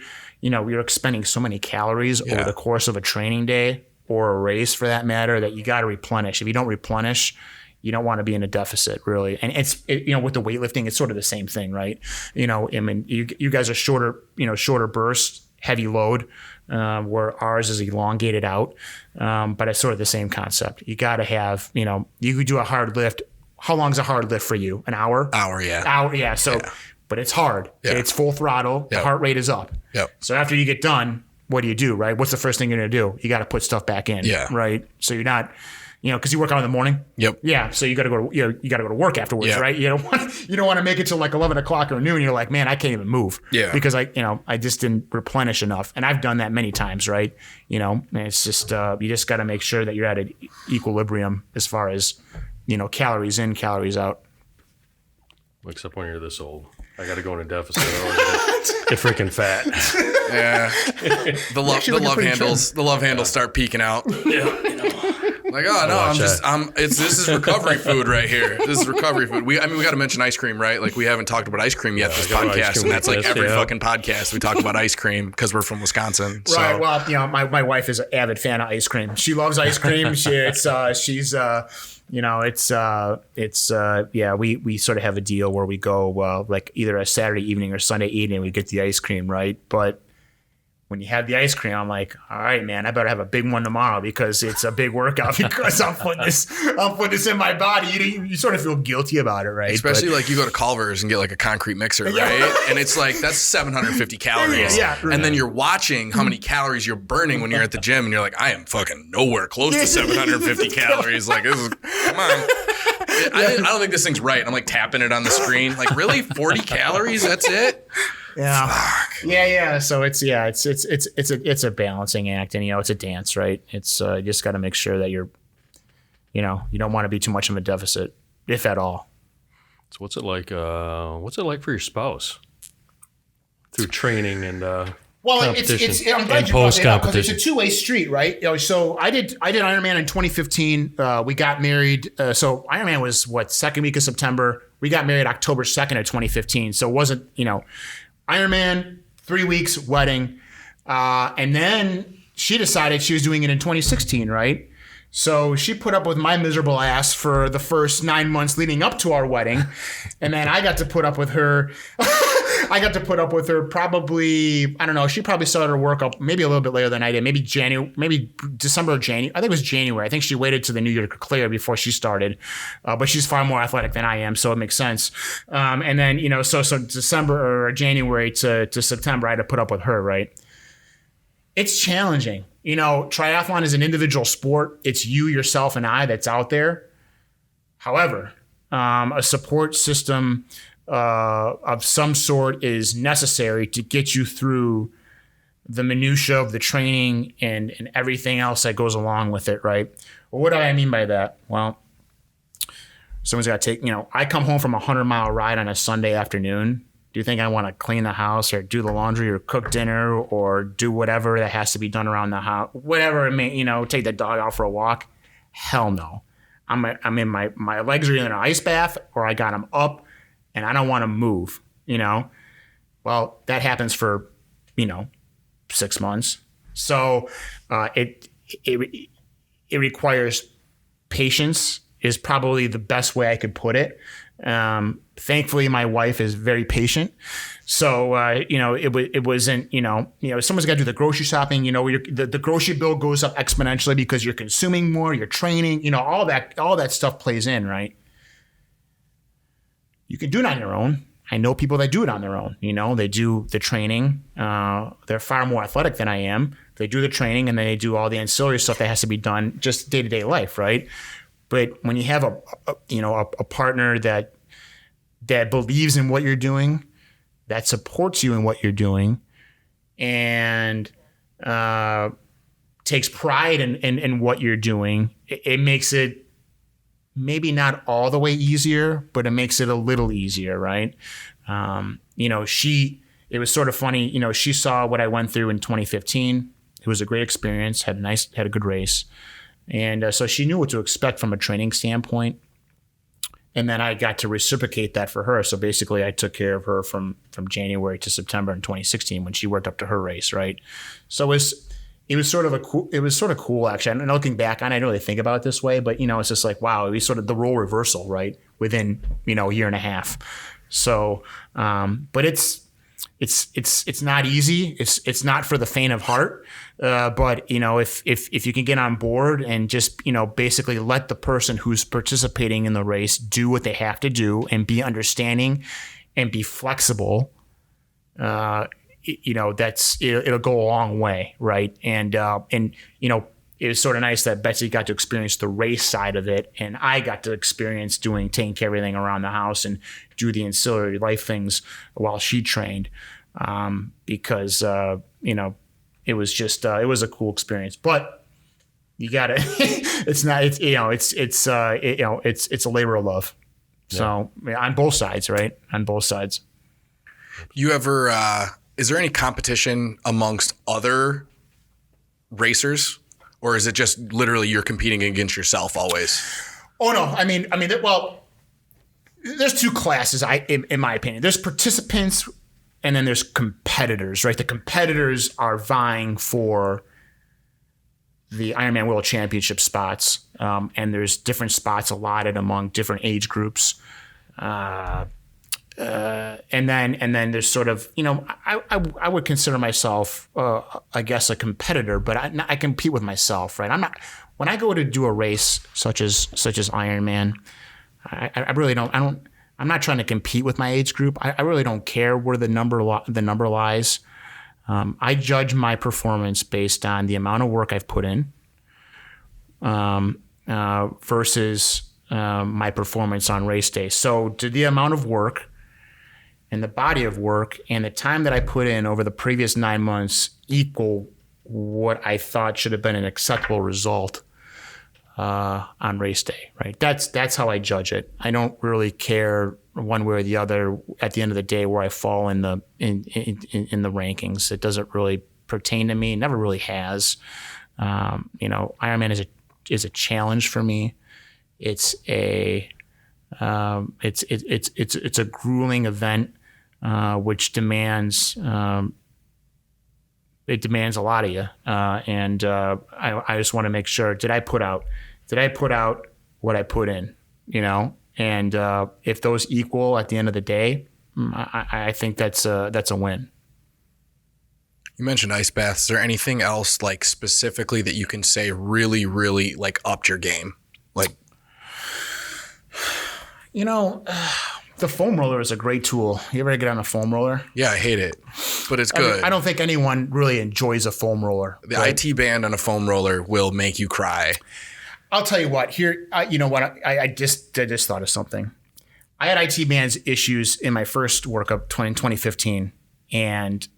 expending so many calories over the course of a training day or a race for that matter, that you got to replenish. If you don't replenish, you don't want to be in a deficit, really. And with the weightlifting, it's sort of the same thing, right? You guys are shorter bursts, heavy load, where ours is elongated out. But it's sort of the same concept. You got to have, you could do a hard lift. How long is a hard lift for you? An hour? Hour, yeah. Hour, yeah. So, but it's hard. Yeah. It's full throttle. The heart rate is up. Yep. So after you get done, what do you do, right? What's the first thing you're going to do? You got to put stuff back in, right? So you're not, because you work out in the morning. Yep. Yeah. So you got to go to you got to go to work afterwards, right? You don't want to make it till like 11 o'clock or noon. You're like, man, I can't even move. Yeah. Because I just didn't replenish enough, and I've done that many times, right? And it's just you just got to make sure that you're at an equilibrium as far as calories in, calories out. Except when you're this old. I got to go in a deficit or get freaking fat. Yeah. The love handles start peeking out. Yeah. Like, oh no, this is recovery food right here. This is recovery food. We got to mention ice cream, right? Like, we haven't talked about ice cream yet this podcast, and that's like every fucking podcast we talk about ice cream because we're from Wisconsin. Right. So. Well, my wife is an avid fan of ice cream. She loves ice cream. We sort of have a deal where we go like either a Saturday evening or Sunday evening, we get the ice cream, right? But when you have the ice cream, I'm like, all right, man, I better have a big one tomorrow because it's a big workout because I'm putting this in my body. You sort of feel guilty about it, right? Especially like you go to Culver's and get like a concrete mixer, right? And it's like, that's 750 calories. Yeah. And then you're watching how many calories you're burning when you're at the gym and you're like, I am fucking nowhere close to 750 calories. Like, come on. I don't think this thing's right. I'm like tapping it on the screen. Like, really? 40 calories? That's it? Yeah. Fuck. Yeah. So it's a balancing act, and it's a dance, right? It's you just got to make sure that you don't want to be too much of a deficit, if at all. So what's it like for your spouse through training and competition? I'm glad you brought it up because it's a two-way street, right? So I did Ironman in 2015. We got married. So Ironman was second week of September. We got married October 2nd of 2015. So it wasn't, Ironman, 3 weeks, wedding. And then she decided she was doing it in 2016, right? So she put up with my miserable ass for the first 9 months leading up to our wedding. And then I got to put up with her. Probably, I don't know, she probably started her workup maybe a little bit later than I did. Maybe December or January. I think it was January. I think she waited to the New Year to clear before she started. But she's far more athletic than I am, so it makes sense. And then, so December or January to September, I had to put up with her, right? It's challenging. Triathlon is an individual sport. It's you, yourself, and I that's out there. However, a support system of some sort is necessary to get you through the minutia of the training and everything else that goes along with it, right? Well, what do I mean by that? Well, someone's got to take, I come home from a 100-mile ride on a Sunday afternoon. Do you think I want to clean the house or do the laundry or cook dinner or do whatever that has to be done around the house? Whatever it may, take the dog out for a walk? Hell no. I'm in my legs are in an ice bath or I got them up and I don't want to move, Well, that happens for, 6 months. So it requires patience is probably the best way I could put it. Thankfully, my wife is very patient. So, it wasn't, someone's got to do the grocery shopping, the grocery bill goes up exponentially because you're consuming more, you're training, all that stuff plays in, right? You can do it on your own. I know people that do it on their own. They do the training. They're far more athletic than I am. They do the training and then they do all the ancillary stuff that has to be done just day-to-day life, right? But when you have a partner that believes in what you're doing, that supports you in what you're doing, and takes pride in what you're doing, it makes it maybe not all the way easier, but it makes it a little easier, right? It was sort of funny, she saw what I went through in 2015. It was a great experience, had a good race. And so she knew what to expect from a training standpoint. And then I got to reciprocate that for her. So basically I took care of her from January to September in 2016 when she worked up to her race, right? So it was sort of cool actually. And looking back on it, I don't really think about it this way, but it's just like, wow, it was sort of the role reversal, right? Within, a year and a half. So, but it's not easy. It's not for the faint of heart. But if you can get on board and just, basically let the person who's participating in the race do what they have to do and be understanding and be flexible, it'll go a long way. Right. And it was sort of nice that Betsy got to experience the race side of it. And I got to experience taking care of everything around the house and do the ancillary life things while she trained. Because, it was a cool experience, but you gotta, it's a labor of love. Yeah. So on both sides, right? On both sides. You ever, is there any competition amongst other racers, or is it just literally you're competing against yourself always? Oh no. I mean, well, there's two classes in my opinion. There's participants and then there's competitors, right? The competitors are vying for the Ironman World Championship spots. And there's different spots allotted among different age groups. And then there's sort of, I would consider myself, I guess, a competitor, but I compete with myself, right? When I go to do a race such as Ironman, I really don't, I'm not trying to compete with my age group. I really don't care where the number lies. I judge my performance based on the amount of work I've put in versus my performance on race day. So to the amount of work and the body of work and the time that I put in over the previous 9 months equal what I thought should have been an acceptable result on race day, right? That's how I judge it. I don't really care one way or the other at the end of the day where I fall in the rankings. It doesn't really pertain to me. It never really has. Ironman is a challenge for me. It's a grueling event which demands it demands a lot of you. And I just want to make sure, did I put out what I put in, and if those equal at the end of the day, I think that's a win. You mentioned ice baths. Is there anything else like specifically that you can say really, really like upped your game? Like, the foam roller is a great tool. You ever get on a foam roller? Yeah, I hate it, but it's good. I don't think anyone really enjoys a foam roller. The IT band on a foam roller will make you cry. I'll tell you what. Here, I just thought of something. I had IT bands issues in my first workup in 2015, and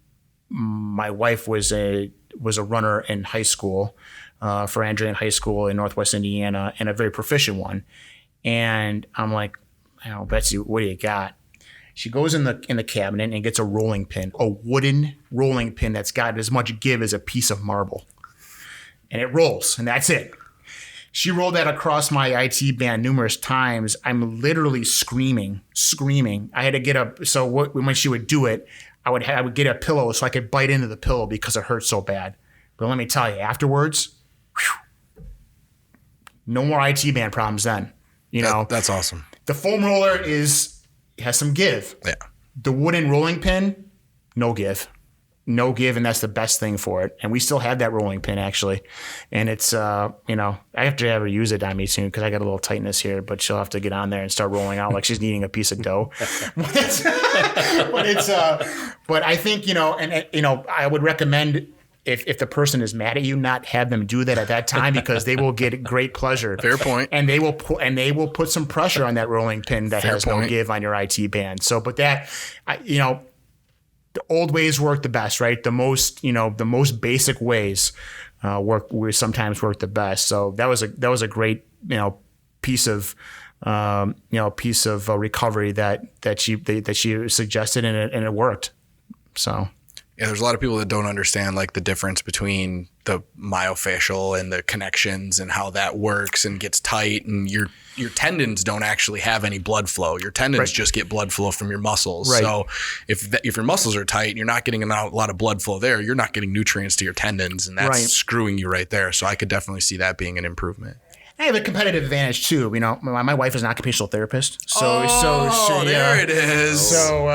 my wife was a runner in high school, for Andrea in high school in Northwest Indiana, and a very proficient one. And I'm like, Betsy, what do you got? She goes in the cabinet and gets a rolling pin, a wooden rolling pin that's got as much give as a piece of marble. And it rolls, and that's it. She rolled that across my IT band numerous times. I'm literally screaming. I had to get up. So when she would do it, I would get a pillow so I could bite into the pillow because it hurt so bad. But let me tell you, afterwards, no more IT band problems then. That's awesome. The foam roller has some give. Yeah. The wooden rolling pin, no give. No give, and that's the best thing for it. And we still have that rolling pin, actually. And it's, I have to have her use it on me soon because I got a little tightness here, but she'll have to get on there and start rolling out like she's kneading a piece of dough. But I think, I would recommend if the person is mad at you, not have them do that at that time because they will get great pleasure. Fair point. And they will put some pressure on that rolling pin that has no give on your IT band. So, but that, the old ways work the best, right? The most basic ways sometimes work the best. So that was a great, piece of recovery that she suggested, and it worked. So. Yeah, there's a lot of people that don't understand like the difference between the myofascial and the connections and how that works and gets tight, and your tendons don't actually have any blood flow. Your tendons just get blood flow from your muscles. Right. So if your muscles are tight and you're not getting a lot of blood flow there, you're not getting nutrients to your tendons, and that's screwing you right there. So I could definitely see that being an improvement. I have a competitive advantage too. My wife is an occupational therapist. So there it is. So,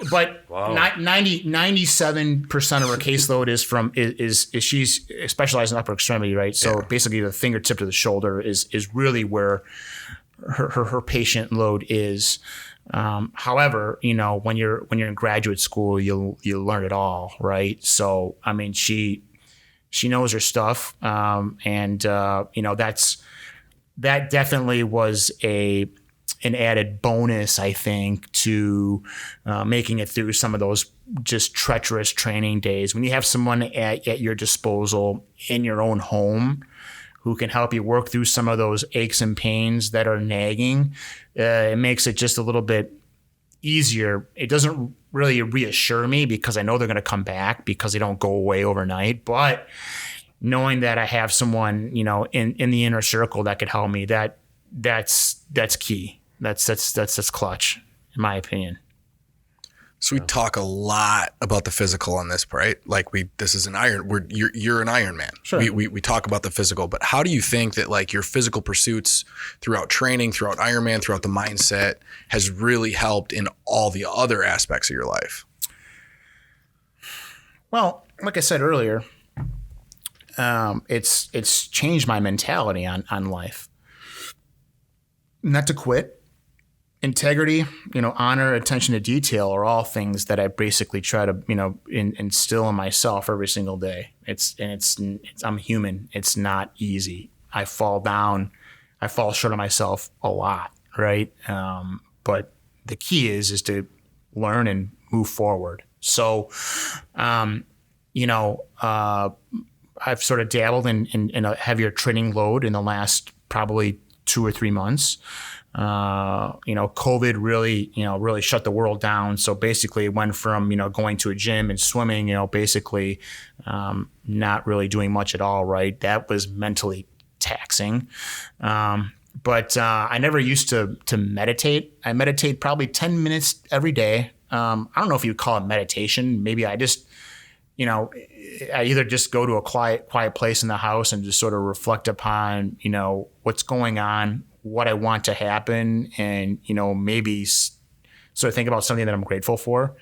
but 97% of her caseload is she's specialized in upper extremity, right? So basically the fingertip to the shoulder is really where her patient load is. However, when you're in graduate school, you'll learn it all, right? So, she knows her stuff. That definitely was an added bonus, I think, to making it through some of those just treacherous training days. When you have someone at your disposal in your own home who can help you work through some of those aches and pains that are nagging, it makes it just a little bit easier. It doesn't really reassure me because I know they're going to come back because they don't go away overnight. But knowing that I have someone, in the inner circle that could help me, that's key. That's clutch, in my opinion. So we talk a lot about the physical on this, right? Like this is you're an Ironman. Sure. We talk about the physical, but how do you think that like your physical pursuits throughout training, throughout Ironman, throughout the mindset has really helped in all the other aspects of your life? Well, like I said earlier, it's changed my mentality on life. Not to quit. Integrity, honor, attention to detail are all things that I basically try to, instill in myself every single day. I'm human. It's not easy. I fall down. I fall short of myself a lot, right? But the key is to learn and move forward. So, I've sort of dabbled in a heavier training load in the last probably 2 or 3 months. COVID really shut the world down. So basically it went from, going to a gym and swimming, basically not really doing much at all, right? That was mentally taxing. But I never used to meditate. I meditate probably 10 minutes every day. I don't know if you'd call it meditation. Maybe I just, I either just go to a quiet place in the house and just sort of reflect upon, what's going on, what I want to happen, and, maybe sort of think about something that I'm grateful for.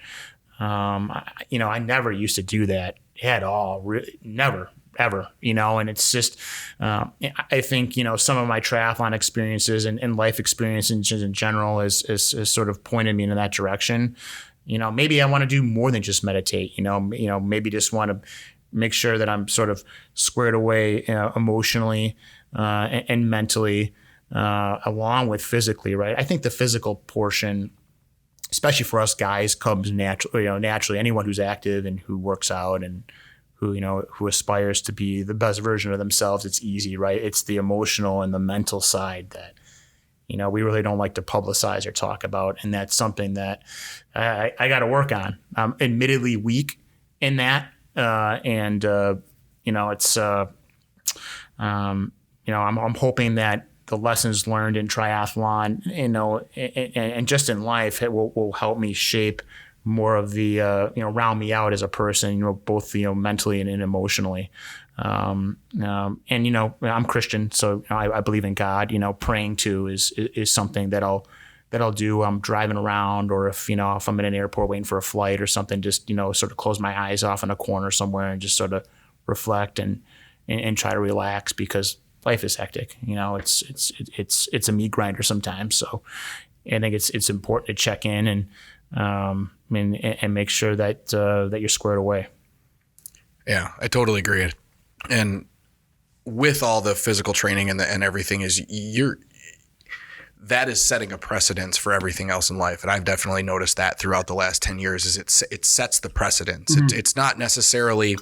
I never used to do that at all. Really, never, ever, and it's just, I think, some of my triathlon experiences and life experiences in general is sort of pointed me in that direction. Maybe I want to do more than just meditate, maybe just want to make sure that I'm sort of squared away emotionally and mentally, along with physically, right? I think the physical portion especially for us guys, comes naturally. Anyone who's active and who works out and who aspires to be the best version of themselves, it's easy, right? It's the emotional and the mental side that, we really don't like to publicize or talk about. And that's something that I got to work on. I'm admittedly weak in that. It's, I'm hoping that the lessons learned in triathlon, and just in life, it will help me shape more of the, round me out as a person, both, mentally and emotionally. I'm Christian, so I believe in God. Praying too is something that I'll do. I'm driving around, or if I'm in an airport waiting for a flight or something, just sort of close my eyes off in a corner somewhere and just sort of reflect and try to relax, because life is hectic. It's a meat grinder sometimes. So I think it's important to check in and make sure that you're squared away. Yeah, I totally agree. And with all the physical training and everything, that is setting a precedence for everything else in life. And I've definitely noticed that throughout the last 10 years is it sets the precedence. Mm-hmm. It's not necessarily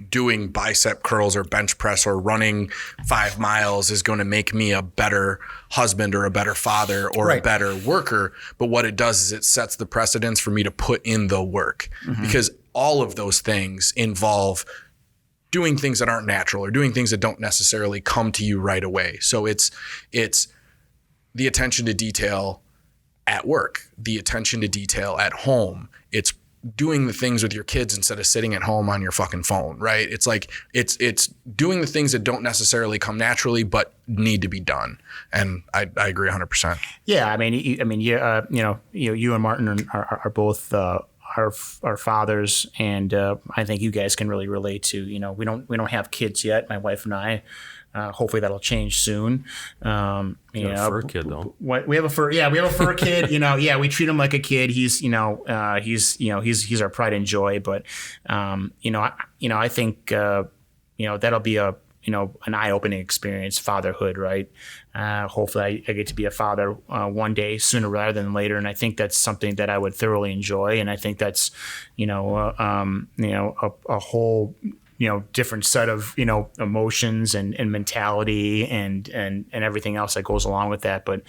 doing bicep curls or bench press or running 5 miles is going to make me a better husband or a better father or a better worker. But what it does is it sets the precedence for me to put in the work, because all of those things involve doing things that aren't natural or doing things that don't necessarily come to you right away. So it's the attention to detail at work, the attention to detail at home. It's doing the things with your kids instead of sitting at home on your fucking phone, right? It's like it's doing the things that don't necessarily come naturally but need to be done. And I agree 100%. Yeah, you and Martin are both our fathers, and I think you guys can really relate to. We don't have kids yet, my wife and I. Hopefully that'll change soon. You have a fur kid though. We have a fur kid. We treat him like a kid. He's our pride and joy. But I think that'll be an eye-opening experience, fatherhood, right? Hopefully I get to be a father one day, sooner rather than later. And I think that's something that I would thoroughly enjoy. And I think that's, a whole, different set of, emotions and mentality and everything else that goes along with that. But,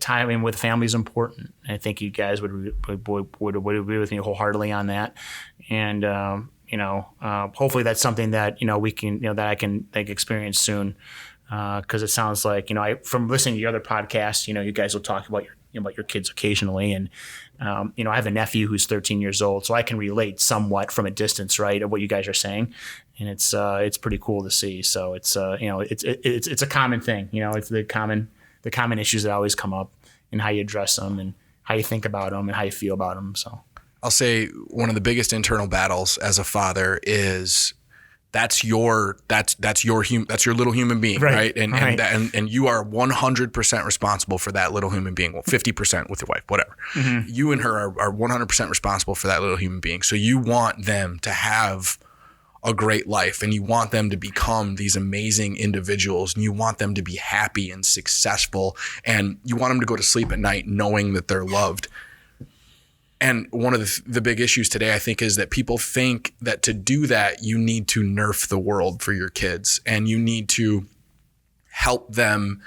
time with family is important. I think you guys would agree with me wholeheartly on that. And, hopefully that's something that, we can, that I can experience soon. Cause it sounds like, from listening to your other podcasts, you guys will talk about your kids occasionally. And, I have a nephew who's 13 years old, so I can relate somewhat from a distance, right, of what you guys are saying. And it's pretty cool to see. So it's a common thing, it's the common issues that always come up, and how you address them and how you think about them and how you feel about them. So I'll say one of the biggest internal battles as a father is that's your little human being, right? And you are 100% responsible for that little human being. Well, 50% with your wife, whatever. Mm-hmm. You and her are 100% responsible for that little human being. So you want them to have a great life, and you want them to become these amazing individuals, and you want them to be happy and successful, and you want them to go to sleep at night knowing that they're loved. And one of the big issues today, I think, is that people think that to do that, you need to nerf the world for your kids, and you need to help them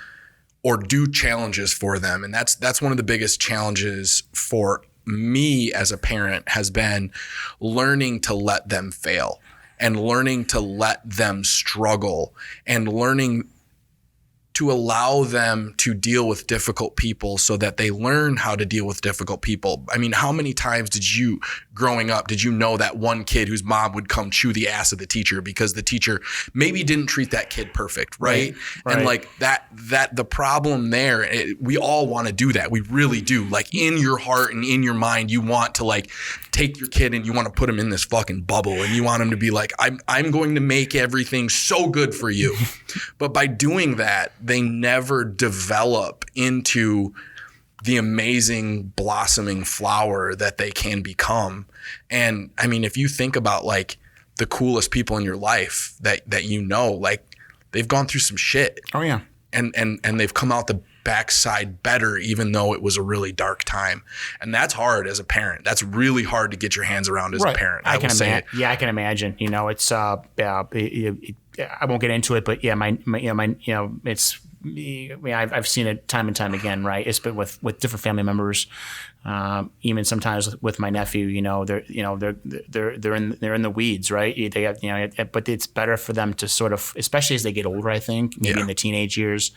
or do challenges for them. And that's one of the biggest challenges for me as a parent, has been learning to let them fail and learning to let them struggle and learning to allow them to deal with difficult people so that they learn how to deal with difficult people. I mean, how many times growing up, did you know that one kid whose mom would come chew the ass of the teacher because the teacher maybe didn't treat that kid perfect, right? And like that the problem there, we all want to do that. We really do. Like, in your heart and in your mind, you want to like take your kid and you want to put him in this fucking bubble, and you want him to be like, I'm going to make everything so good for you. But by doing that, they never develop into the amazing blossoming flower that they can become. And I mean, if you think about like the coolest people in your life that like they've gone through some shit. Oh yeah. And they've come out the backside better, even though it was a really dark time. And that's hard as a parent. That's really hard to get your hands around as a parent. I will say it. Yeah, I can imagine. It's I won't get into it, but yeah, it's. I've seen it time and time again, right? It's been with different family members, even sometimes with my nephew. They're in the weeds, right? They have, but it's better for them to sort of, especially as they get older. I think maybe in the teenage years,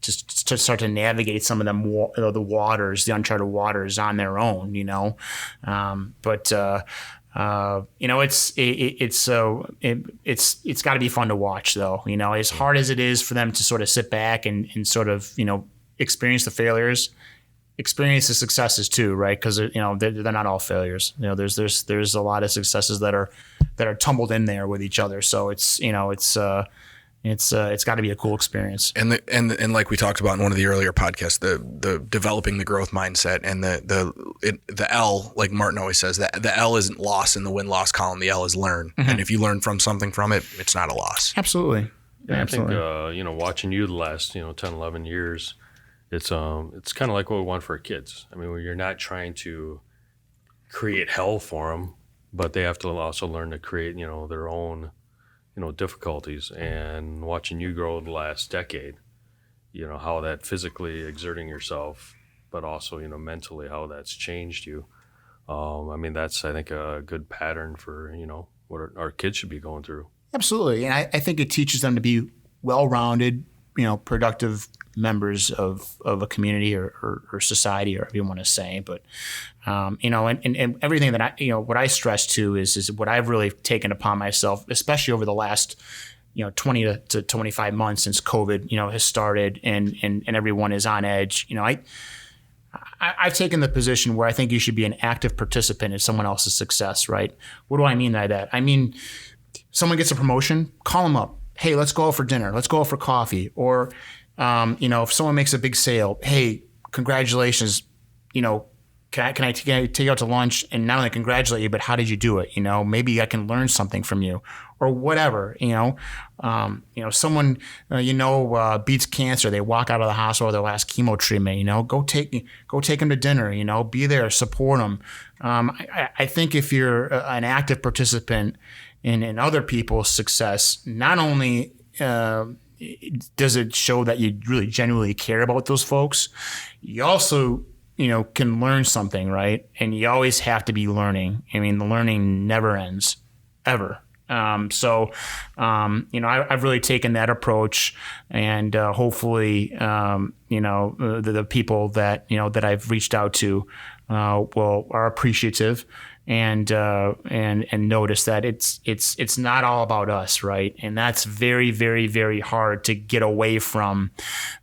to start to navigate some of them, the waters, the uncharted waters on their own. It's got to be fun to watch, though. As hard as it is for them to sort of sit back and sort of experience the failures, experience the successes too, right? Because they're not all failures. There's a lot of successes that are tumbled in there with each other. So it's got to be a cool experience. And like we talked about in one of the earlier podcasts, the developing the growth mindset and the L, like Martin always says, that the L isn't loss in the win-loss column. The L is learn. Mm-hmm. And if you learn from something from it, it's not a loss. Absolutely. Yeah, absolutely. I think, watching you the last, 10, 11 years, it's kind of like what we want for our kids. I mean, you're not trying to create hell for them, but they have to also learn to create, their own difficulties. And watching you grow the last decade, how that physically exerting yourself, but also, mentally, how that's changed you. That's, I think, a good pattern for, what our kids should be going through. Absolutely. And I think it teaches them to be well-rounded, productive members of a community or society, or whatever you want to say. But, and everything that what I stress too is what I've really taken upon myself, especially over the last, 20 to 25 months since COVID, has started and everyone is on edge. I've taken the position where I think you should be an active participant in someone else's success, right? What do I mean by that? I mean, someone gets a promotion, call them up. Hey, let's go out for dinner. Let's go out for coffee. Or, if someone makes a big sale, hey, congratulations. Can I take you out to lunch and not only congratulate you, but how did you do it? Maybe I can learn something from you, or whatever. Someone beats cancer. They walk out of the hospital with their last chemo treatment. Go take them to dinner. Be there, support them. I think if you're an active participant in other people's success, not only does it show that you really genuinely care about those folks, you also can learn something, right? And you always have to be learning. I mean, the learning never ends, ever. I've really taken that approach, and hopefully, the people that that I've reached out to are appreciative and notice that it's not all about us, right? And that's very, very, very hard to get away from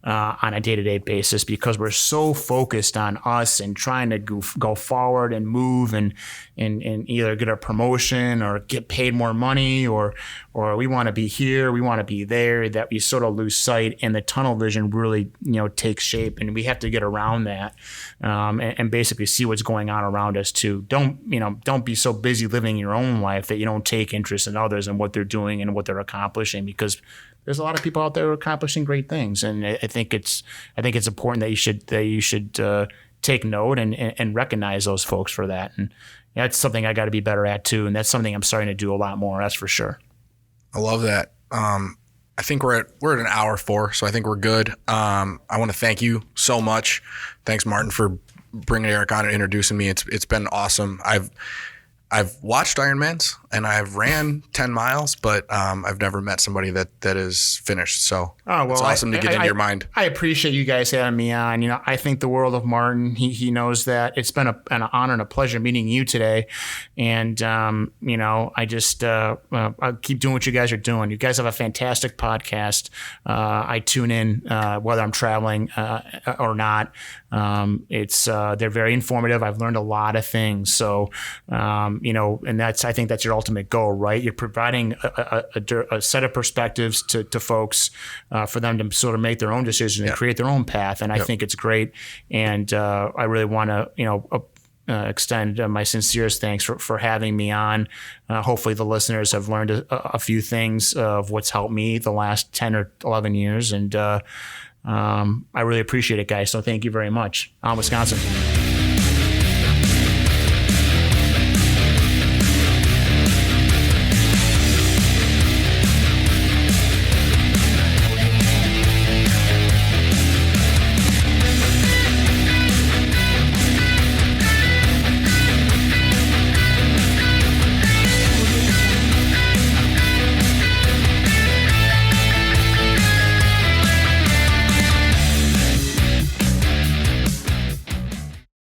on a day-to-day basis, because we're so focused on us and trying to go forward and move and either get a promotion or get paid more money, or we want to be here, we want to be there, that we sort of lose sight, and the tunnel vision really takes shape, and we have to get around that and basically see what's going on around us too. Don't be so busy living your own life that you don't take interest in others and what they're doing and what they're accomplishing, because there's a lot of people out there who are accomplishing great things, and I think it's important that you should take note and recognize those folks for that. And that's something I got to be better at too, and that's something I'm starting to do a lot more. That's for sure. I love that. I think we're at an hour 4, so I think we're good. I want to thank you so much. Thanks, Martin, for bringing Eric on and introducing me. It's been awesome. I've watched Ironmans and I've ran 10 miles, but I've never met somebody that is finished. So it's awesome to get in your mind. I appreciate you guys having me on. I think the world of Martin. He knows that. It's been an honor and a pleasure meeting you today. And, I just I'll keep doing what you guys are doing. You guys have a fantastic podcast. I tune in whether I'm traveling or not. They're very informative. I've learned a lot of things. So, and I think that's your ultimate goal, right? You're providing a set of perspectives to folks for them to sort of make their own decisions and create their own path. And I think it's great. And I really want to, extend my sincerest thanks for having me on. Hopefully the listeners have learned a few things of what's helped me the last 10 or 11 years. And I really appreciate it, guys. So thank you very much. On Wisconsin.